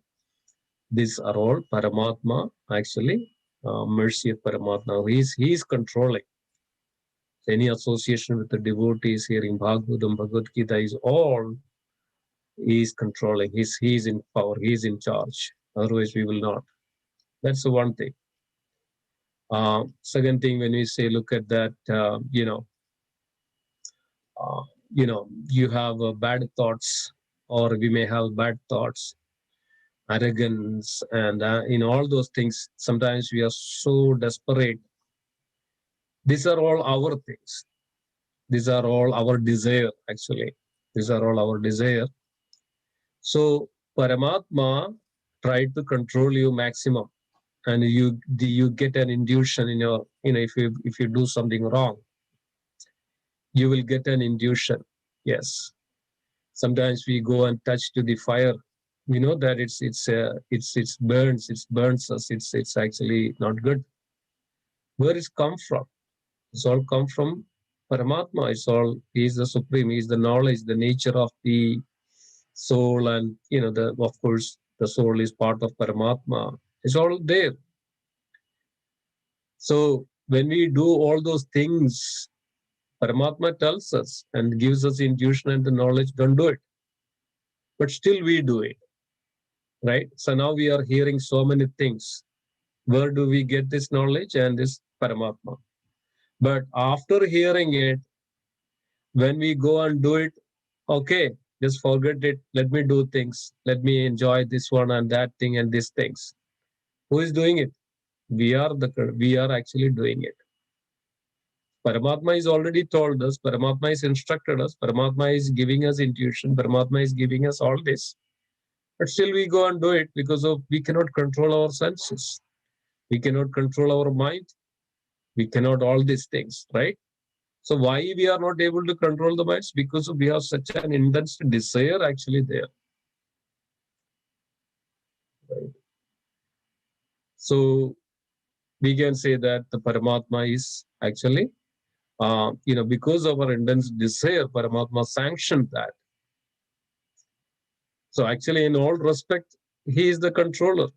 these are all Paramatma, actually, mercy of Paramatma. He is controlling. Any association with the devotees, hearing Bhagavatam, Bhagavad Gita is all, he is controlling. He is in power. He is in charge. Otherwise, we will not. That's the one thing. Second thing, when we say, look at that, you have bad thoughts, or we may have bad thoughts, arrogance, and all those things. Sometimes we are so desperate. These are all our things. These are all our desire, actually. These are all our desire. So Paramatma tried to control you maximum, and you get an intuition in your, if you do something wrong, you will get an intuition. Yes. Sometimes we go and touch to the fire. We know that it burns us. It's actually not good. Where it's come from? It's all come from Paramatma. He is the supreme. He is the knowledge, the nature of the soul, and of course the soul is part of Paramatma. It's all there. So when we do all those things, Paramatma tells us and gives us intuition and the knowledge, don't do it. But still we do it, right? So now we are hearing so many things. Where do we get this knowledge? And this Paramatma. But after hearing it, when we go and do it, okay, just forget it. Let me do things. Let me enjoy this one and that thing and these things. Who is doing it? We are actually doing it. Paramatma is already told us. Paramatma is instructed us. Paramatma is giving us intuition. Paramatma is giving us all this. But still we go and do it because we cannot control our senses. We cannot control our mind. We cannot all these things, right? So why we are not able to control the minds? Because we have such an intense desire actually there. Right? So we can say that the Paramatma is actually, because of our intense desire, Paramatma sanctioned that. So actually, in all respect, he is the controller.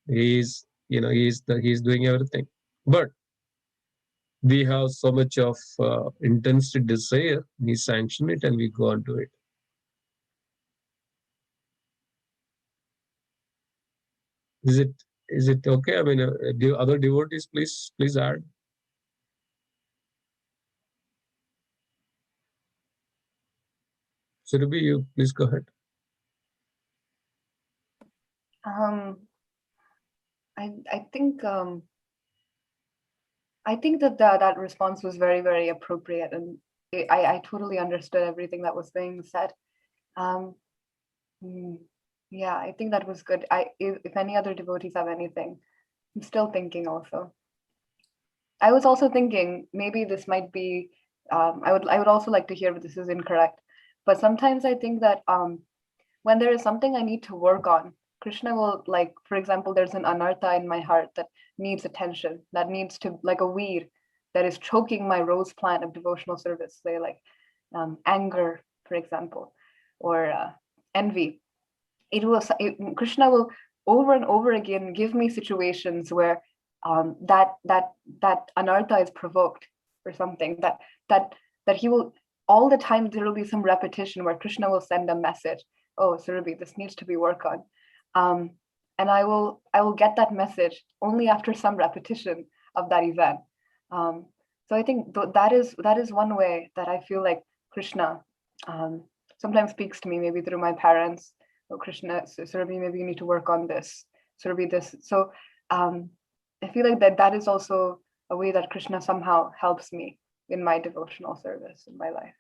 He is doing everything. But we have so much of intense desire. We sanction it and we go and do it. Is it okay? I mean, other devotees, please add. Surabhi, you please go ahead. I think that response was very, very appropriate, and I totally understood everything that was being said. Yeah, I think that was good. If any other devotees have anything, I'm still thinking also. I was also thinking maybe this might be. I would also like to hear if this is incorrect, but sometimes I think that when there is something I need to work on, Krishna will, like, for example, there's an anartha in my heart that needs attention, that needs to, like a weed that is choking my rose plant of devotional service, say like anger, for example, or envy. Krishna will over and over again give me situations where that anartha is provoked or something, that he will, all the time there will be some repetition where Krishna will send a message, oh Surabhi, this needs to be worked on, and I will get that message only after some repetition of that event. So I think that is one way that I feel like Krishna sometimes speaks to me, maybe through my parents. Oh, Krishna, Surabhi, maybe you need to work on this. Surabhi, this. So I feel like that is also a way that Krishna somehow helps me in my devotional service in my life.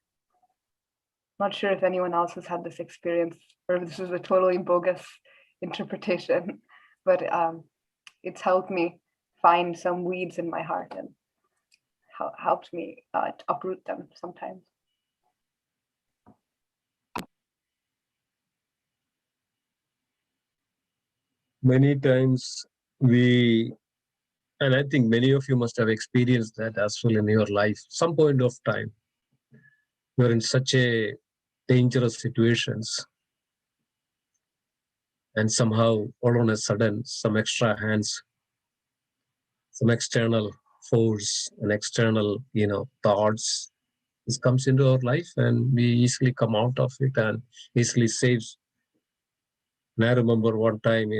Not sure if anyone else has had this experience or if this is a totally bogus interpretation, but it's helped me find some weeds in my heart and helped me to uproot them sometimes. Many times and I think many of you must have experienced that as well in your life, some point of time, you're in such a dangerous situations, and somehow all on a sudden some extra hands, some external force and external thoughts, this comes into our life and we easily come out of it and easily saves. And I remember one time,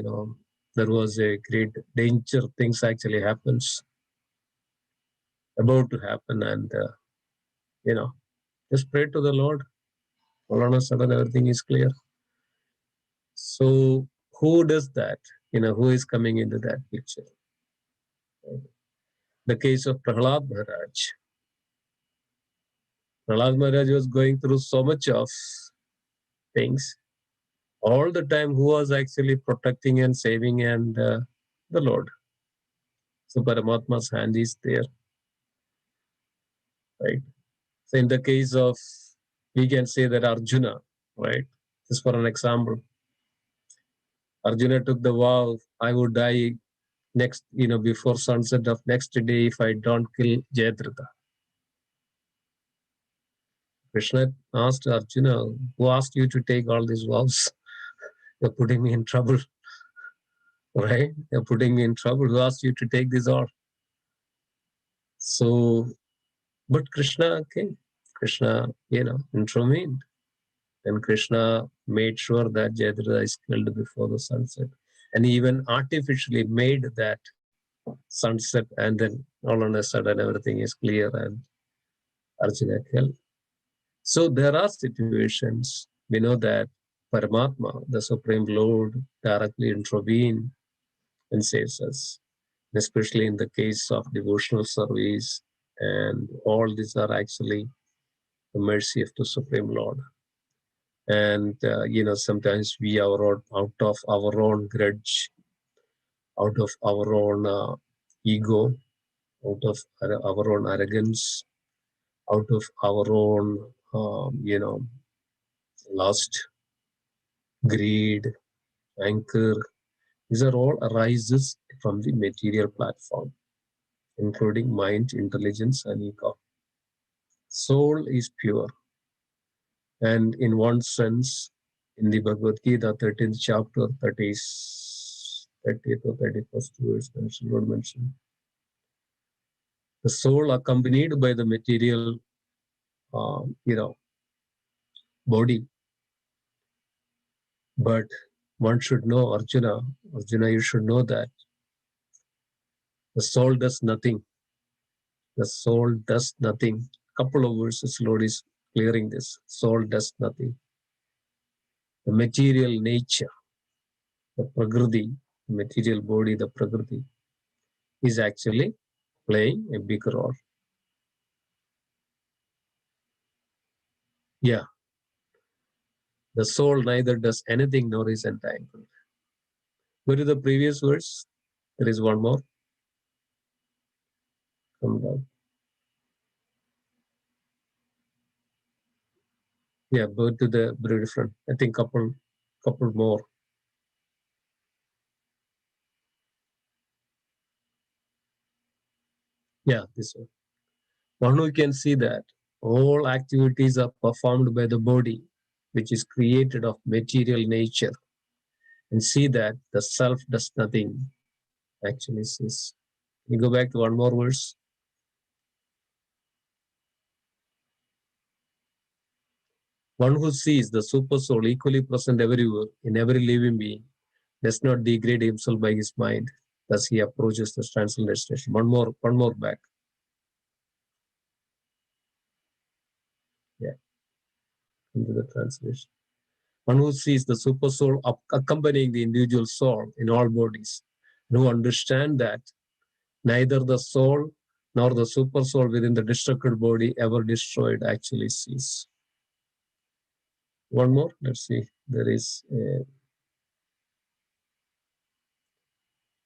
there was a great danger, things actually happens, about to happen, and just pray to the Lord. All on a sudden everything is clear. So who does that? Who is coming into that picture? The case of Prahlad Maharaj. Prahlad Maharaj was going through so much of things. All the time, who was actually protecting and saving, and the Lord. So Paramatma's hand is there, right? So in the case of, we can say that Arjuna, right? Just for an example, Arjuna took the vow, I would die next, before sunset of next day if I don't kill Jayadratha. Krishna asked Arjuna, who asked you to take all these vows? You're putting me in trouble, right? You're putting me in trouble. Who asked you to take this all? So, but Krishna came. Krishna, intervened. And Krishna made sure that Jayadratha is killed before the sunset. And he even artificially made that sunset, and then all on a sudden everything is clear and Arjuna killed. So there are situations, we know that Paramatma, the Supreme Lord, directly intervene and saves us, especially in the case of devotional service, and all these are actually the mercy of the Supreme Lord. And sometimes we are out of our own grudge, out of our own ego, out of our own arrogance, out of our own lust, greed, anger. These are all arises from the material platform, including mind, intelligence, and ego. Soul is pure. And in one sense, in the Bhagavad Gita, 13th chapter, 30th or 31st verse, Lord mentioned, the soul accompanied by the material, body. But one should know, Arjuna, you should know that the soul does nothing. The soul does nothing. Couple of verses, Lord is clearing this. Soul does nothing. The material nature, the Prakriti, material body, the Prakriti, is actually playing a big role. Yeah. The soul neither does anything nor is entangled. Go to the previous verse. There is one more. Come down. Yeah, go to the very different. I think couple more. Yeah, this one. One who can see that all activities are performed by the body, which is created of material nature, and see that the self does nothing, actually says. You go back to one more verse. One who sees the super soul equally present everywhere in every living being does not degrade himself by his mind. Thus he approaches the transcendental destination. One more back. Yeah, into the translation. One who sees the super soul accompanying the individual soul in all bodies, and who understand that neither the soul nor the super soul within the destructed body ever destroyed actually cease. One more, let's see. There is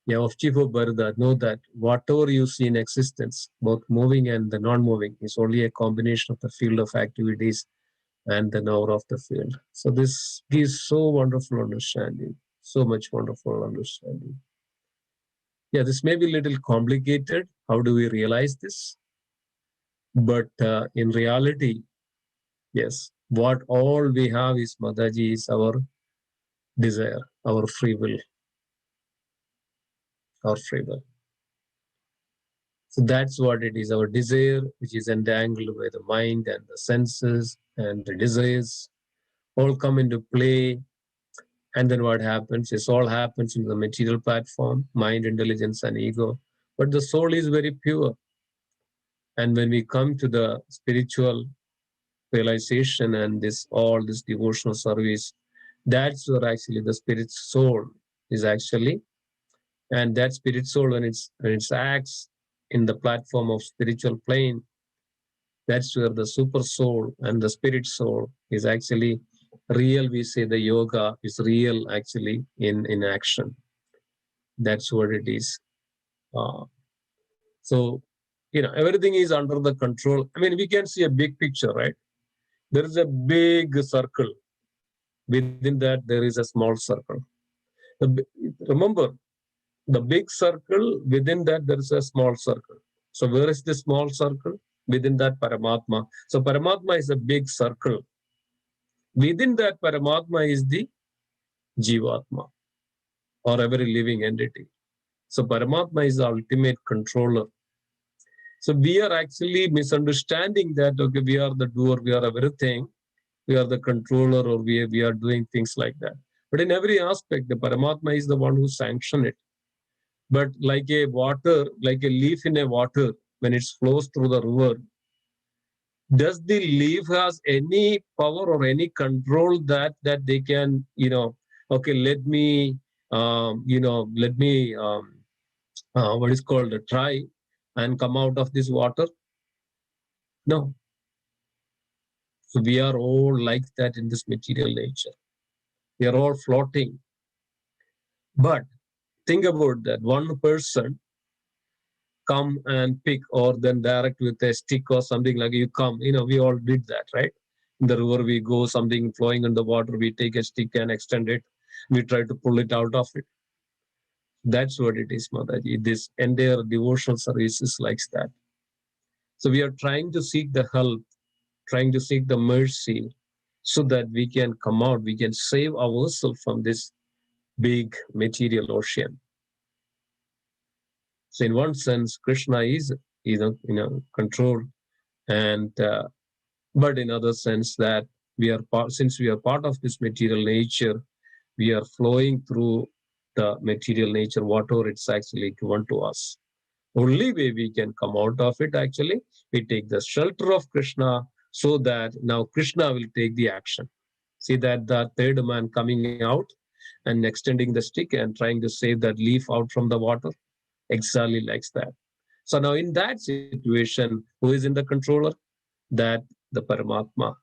of Chief of Bharata, know that whatever you see in existence, both moving and the non-moving, is only a combination of the field of activities and the knower of the field. So this gives so wonderful understanding, so much wonderful understanding. Yeah, this may be a little complicated. How do we realize this? But in reality, yes, what all we have is, Mataji, is our desire, our free will, our free will. So that's what it is, our desire, which is entangled by the mind and the senses and the desires, all come into play. And then what happens is all happens in the material platform, mind, intelligence, and ego. But the soul is very pure. And when we come to the spiritual realization and all this devotional service, that's where actually the spirit soul is actually. And that spirit soul, when it acts in the platform of spiritual plane, that's where the super soul and the spirit soul is actually real. We say the yoga is real actually in action. That's what it is. So, everything is under the control. I mean, we can see a big picture, right? There is a big circle. Within that, there is a small circle. Remember, the big circle, within that, there is a small circle. So where is the small circle? Within that, Paramatma. So Paramatma is a big circle. Within that, Paramatma is the Jivatma, or every living entity. So Paramatma is the ultimate controller. So we are actually misunderstanding that, okay, we are the doer, we are everything, we are the controller, or we are doing things like that. But in every aspect, the Paramatma is the one who sanctions it. But like a leaf in a water, when it flows through the river, does the leaf has any power or any control that they can, okay, let me, what is called try and come out of this water? No. So we are all like that in this material nature. We are all floating. But think about that. One person come and pick, or then direct with a stick or something like you come. We all did that, right? In the river, we go, something flowing in the water, we take a stick and extend it. We try to pull it out of it. That's what it is, Mataji. This entire devotional service is like that. So we are trying to seek the help, trying to seek the mercy, so that we can come out, we can save ourselves from this big material ocean. So in one sense, Krishna is control, and but in other sense that since we are part of this material nature, we are flowing through the material nature, whatever it's actually given to us. Only way we can come out of it, actually, we take the shelter of Krishna, so that now Krishna will take the action. See that the third man coming out, and extending the stick and trying to save that leaf out from the water. Exactly like that. So now in that situation, who is in the controller? That the Paramatma.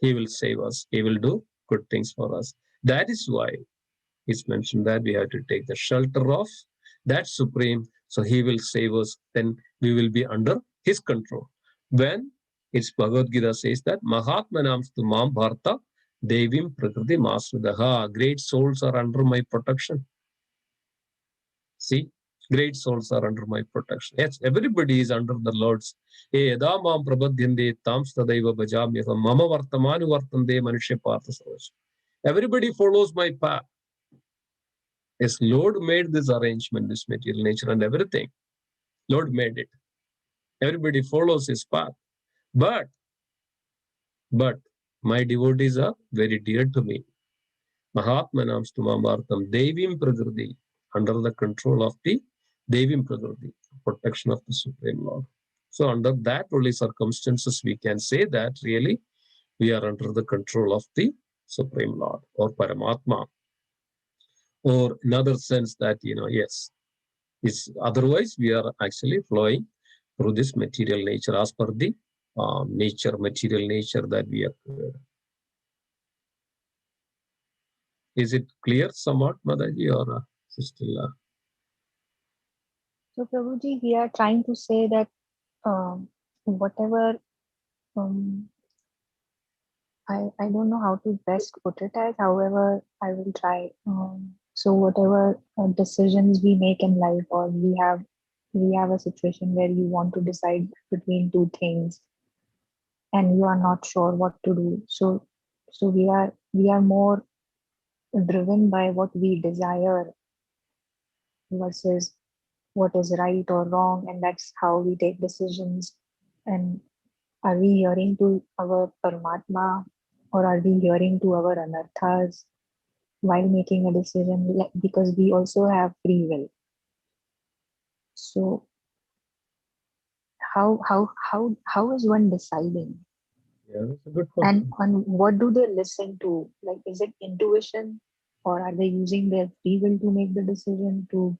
He will save us. He will do good things for us. That is why it's mentioned that we have to take the shelter of that Supreme. So he will save us. Then we will be under his control. When it's Bhagavad Gita says that Mahatmanam Stumam Bharta Devim Prakriti Masrudaha. Great souls are under my protection. See, great souls are under my protection. Yes, everybody is under the Lord's. Mama vartamanu vartande manusya partha sarvasya. Everybody follows my path. Yes, Lord made this arrangement, this material nature and everything. Lord made it. Everybody follows his path. But my devotees are very dear to me. Mahatmanam Stumam Devim Prakriti, under the control of the Devim Prakriti, protection of the Supreme Lord. So under that only circumstances we can say that really we are under the control of the Supreme Lord or Paramatma. Or in other sense that, yes, it's otherwise we are actually flowing through this material nature as per the material nature that we are. Is it clear somewhat, Madaji, or still? So, Prabhuji, we are trying to say that whatever, I don't know how to best put it as, however, I will try. So whatever decisions we make in life, or we have a situation where you want to decide between two things and you are not sure what to do. So we are more driven by what we desire versus what is right or wrong, and that's how we take decisions. And are we hearing to our Paramatma, or are we hearing to our anarthas while making a decision? Because we also have free will. So how is one deciding? Yeah, that's a good question. And what do they listen to? Like, is it intuition, or are they using their free will to make the decision to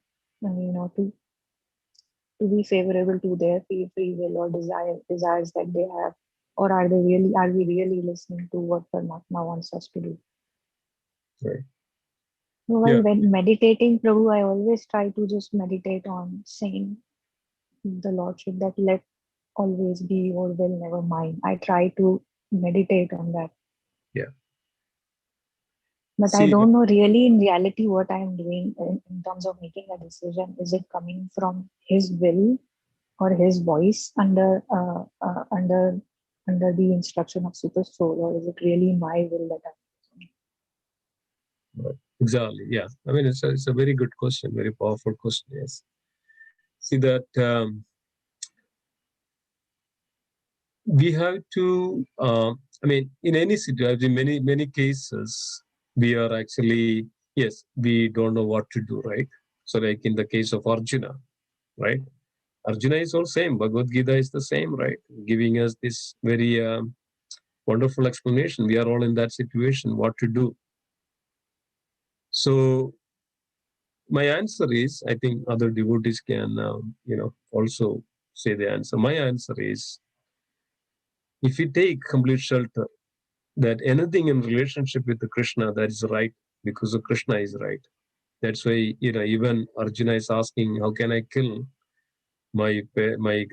be favorable to their free will or desires that they have? Or are we really listening to what Paramatma wants us to do? Right. While when meditating, Prabhu, I always try to just meditate on saying the Lordship that let always be your will, never mine. I try to meditate on that. Yeah. But I don't know really in reality what I'm doing in terms of making a decision. Is it coming from his will or his voice under the instruction of Super Soul, or is it really my will that I'm using? Right. Exactly. Yeah. I mean, it's a very good question, very powerful question. Yes. See that we have to. I mean, in any situation, many cases, we are actually we don't know what to do, right? So, like in the case of Arjuna, right? Arjuna is all same. Bhagavad Gita is the same, right? Giving us this very wonderful explanation. We are all in that situation, what to do. So my answer is, I think other devotees can, also say the answer. My answer is, if we take complete shelter, that anything in relationship with the Krishna, that is right, because the Krishna is right. That's why, even Arjuna is asking, how can I kill my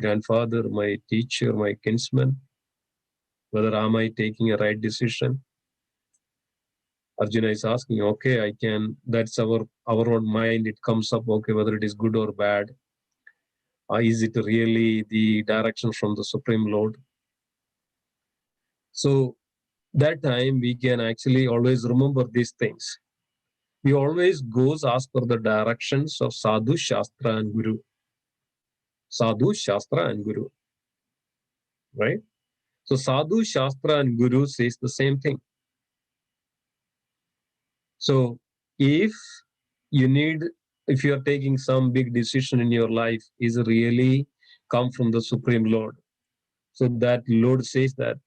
grandfather, my teacher, my kinsman? Whether am I taking a right decision? Arjuna is asking, okay, I can, that's our own mind, it comes up, okay, whether it is good or bad. Is it really the direction from the Supreme Lord? So that time we can actually always remember these things. We always goes as per the directions of Sadhu, Shastra and Guru. Sadhu, Shastra and Guru. Right? So Sadhu, Shastra and Guru says the same thing. So if you are taking some big decision in your life, is really come from the Supreme Lord. So that Lord says that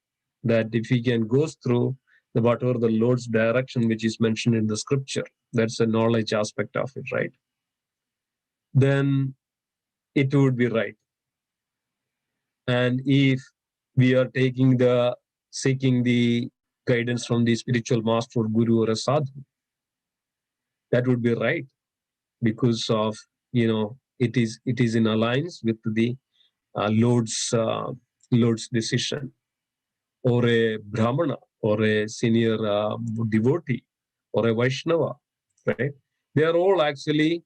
if he can go through whatever the Lord's direction which is mentioned in the scripture, That's a knowledge aspect of it, right? Then it would be right. And if we are seeking the guidance from the spiritual master, guru, or a sadhu, that would be right, because of, it is in alliance with the Lord's decision, or a Brahmana, or a senior devotee, or a Vaishnava, right? They are all actually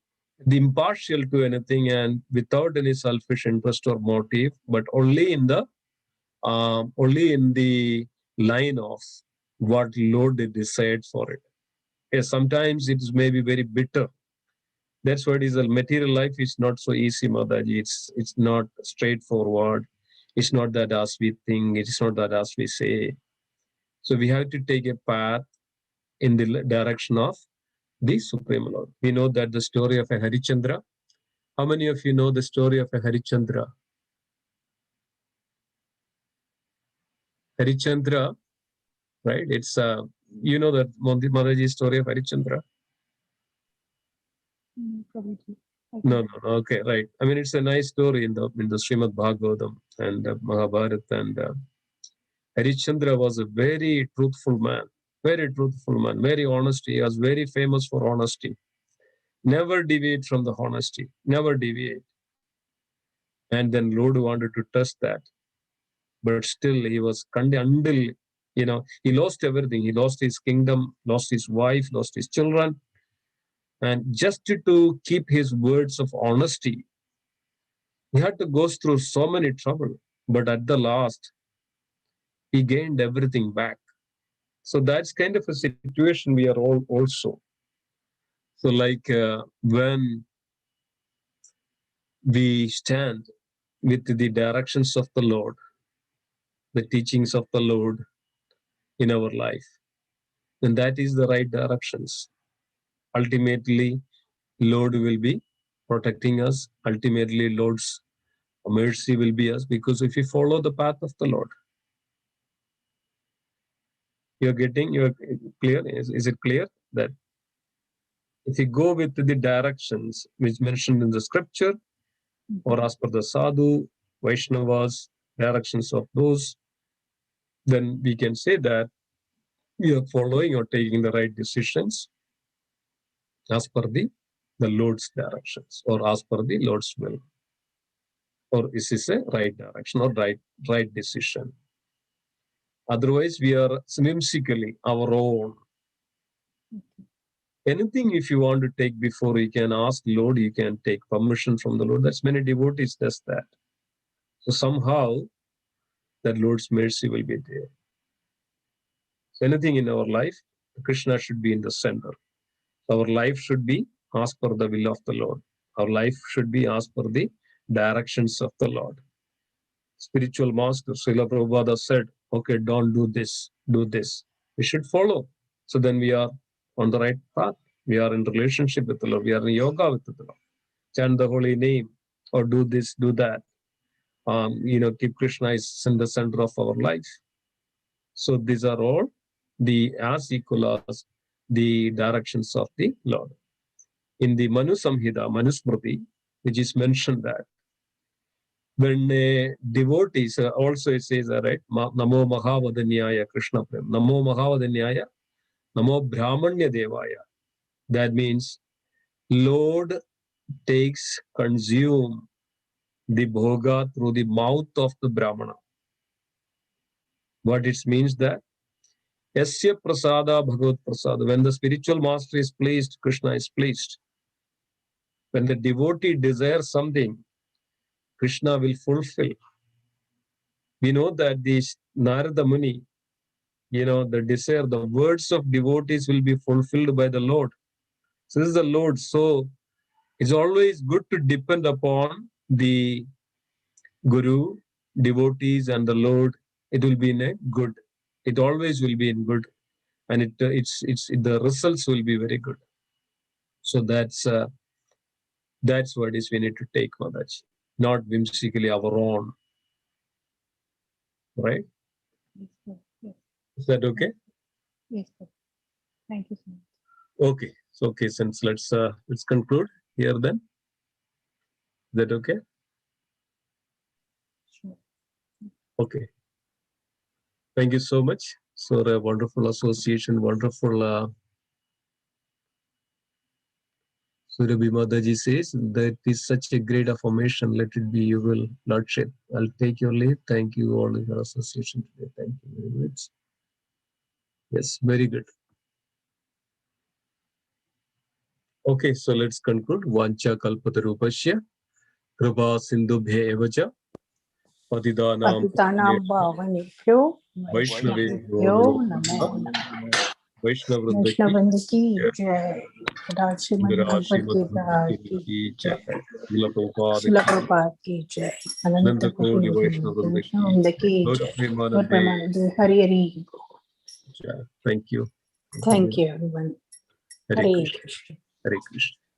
impartial to anything and without any selfish interest or motive, but only in the line of what Lord decides for it. Yes, sometimes it may be very bitter. That's what is the material life is not so easy, Mataji. It's not straightforward. It's not that as we think. It's not that as we say. So we have to take a path in the direction of the Supreme Lord. We know that the story of a Harichandra. How many of you know the story of a Harichandra? Harichandra, right? It's you know that Mataji story of Harichandra. No. Okay, right. I mean, it's a nice story in the Srimad Bhagavatam and Mahabharata. And Harichandra was a very truthful man, very honest. He was very famous for honesty. Never deviate from the honesty, never deviate. And then Lord wanted to test that, but still he was until he lost everything. He lost his kingdom, lost his wife, lost his children, and just to keep his words of honesty, he had to go through so many trouble. But at the last, he gained everything back. So that's kind of a situation we are all also. So like when we stand with the directions of the Lord, the teachings of the Lord in our life, then that is the right directions. Ultimately, Lord will be protecting us. Ultimately, Lord's mercy will be us, because if you follow the path of the Lord, you're clear? Is it clear that if you go with the directions which mentioned in the scripture, or as per the sadhu, Vaishnavas, directions of those, then we can say that we are following or taking the right decisions as per the Lord's directions, or as per the Lord's will. Or is this a right direction or right decision? Otherwise, we are whimsically our own. Anything if you want to take before, you can ask Lord, you can take permission from the Lord. That's many devotees does that. So somehow that Lord's mercy will be there. So anything in our life, Krishna should be in the center. Our life should be as per the will of the Lord. Our life should be as per the directions of the Lord. Spiritual master Srila Prabhupada said, okay, don't do this, do this. We should follow. So then we are on the right path. We are in relationship with the Lord. We are in yoga with the Lord. Chant the holy name, or do this, do that. Keep Krishna is in the center of our life. So these are all as equal as the directions of the Lord. In the Manu Samhita, Manusmriti, which is mentioned that when devotees, also it says, right, Namo Mahavadanyaya Krishna Prem, Namo Mahavadanyaya, Namo Brahmanya Devaya. That means Lord consume the bhoga through the mouth of the Brahmana. What it means that Yasya Prasada Bhagavad Prasada. When the spiritual master is pleased, Krishna is pleased. When the devotee desires something, Krishna will fulfill. We know that this Narada Muni, the desire, the words of devotees will be fulfilled by the Lord. So this is the Lord. So it's always good to depend upon the Guru, devotees, and the Lord. It will be in a good. It always will be in good, and the results will be very good. So that's what is we need to take, Madaji, not whimsically our own. Right? Yes, sir. Yes. Is that okay? Yes, sir. Thank you so much. Okay. So okay, since let's conclude here then. Is that okay? Sure. Okay. Thank you so much for a wonderful association, wonderful. Surabhi Mataji says that is such a great affirmation. Let it be, you will not shed. I'll take your leave. Thank you all in your association today. Thank you very much. Yes, very good. Okay, so let's conclude. Vancha kalpatarupasya kripa sindhubhya evacha patidanam पतितानां Vaishnave वैष्णवेभ्यो नमो नमः। Vaishnavruddhaki वैष्णववृंद की जय। सदा श्रीमद् भगवद गीता की जय। Srila Prabhupada शिला ki Prabhupada की जय। अनंत Nanda कोटि Kodi Vaishnavruddha ki वैष्णववृंद की Gaura जय। और Premanande. Premanand Hari Hari. Thank you. Thank you everyone. Hare Hare Krishna. Krishna. Hare Krishna.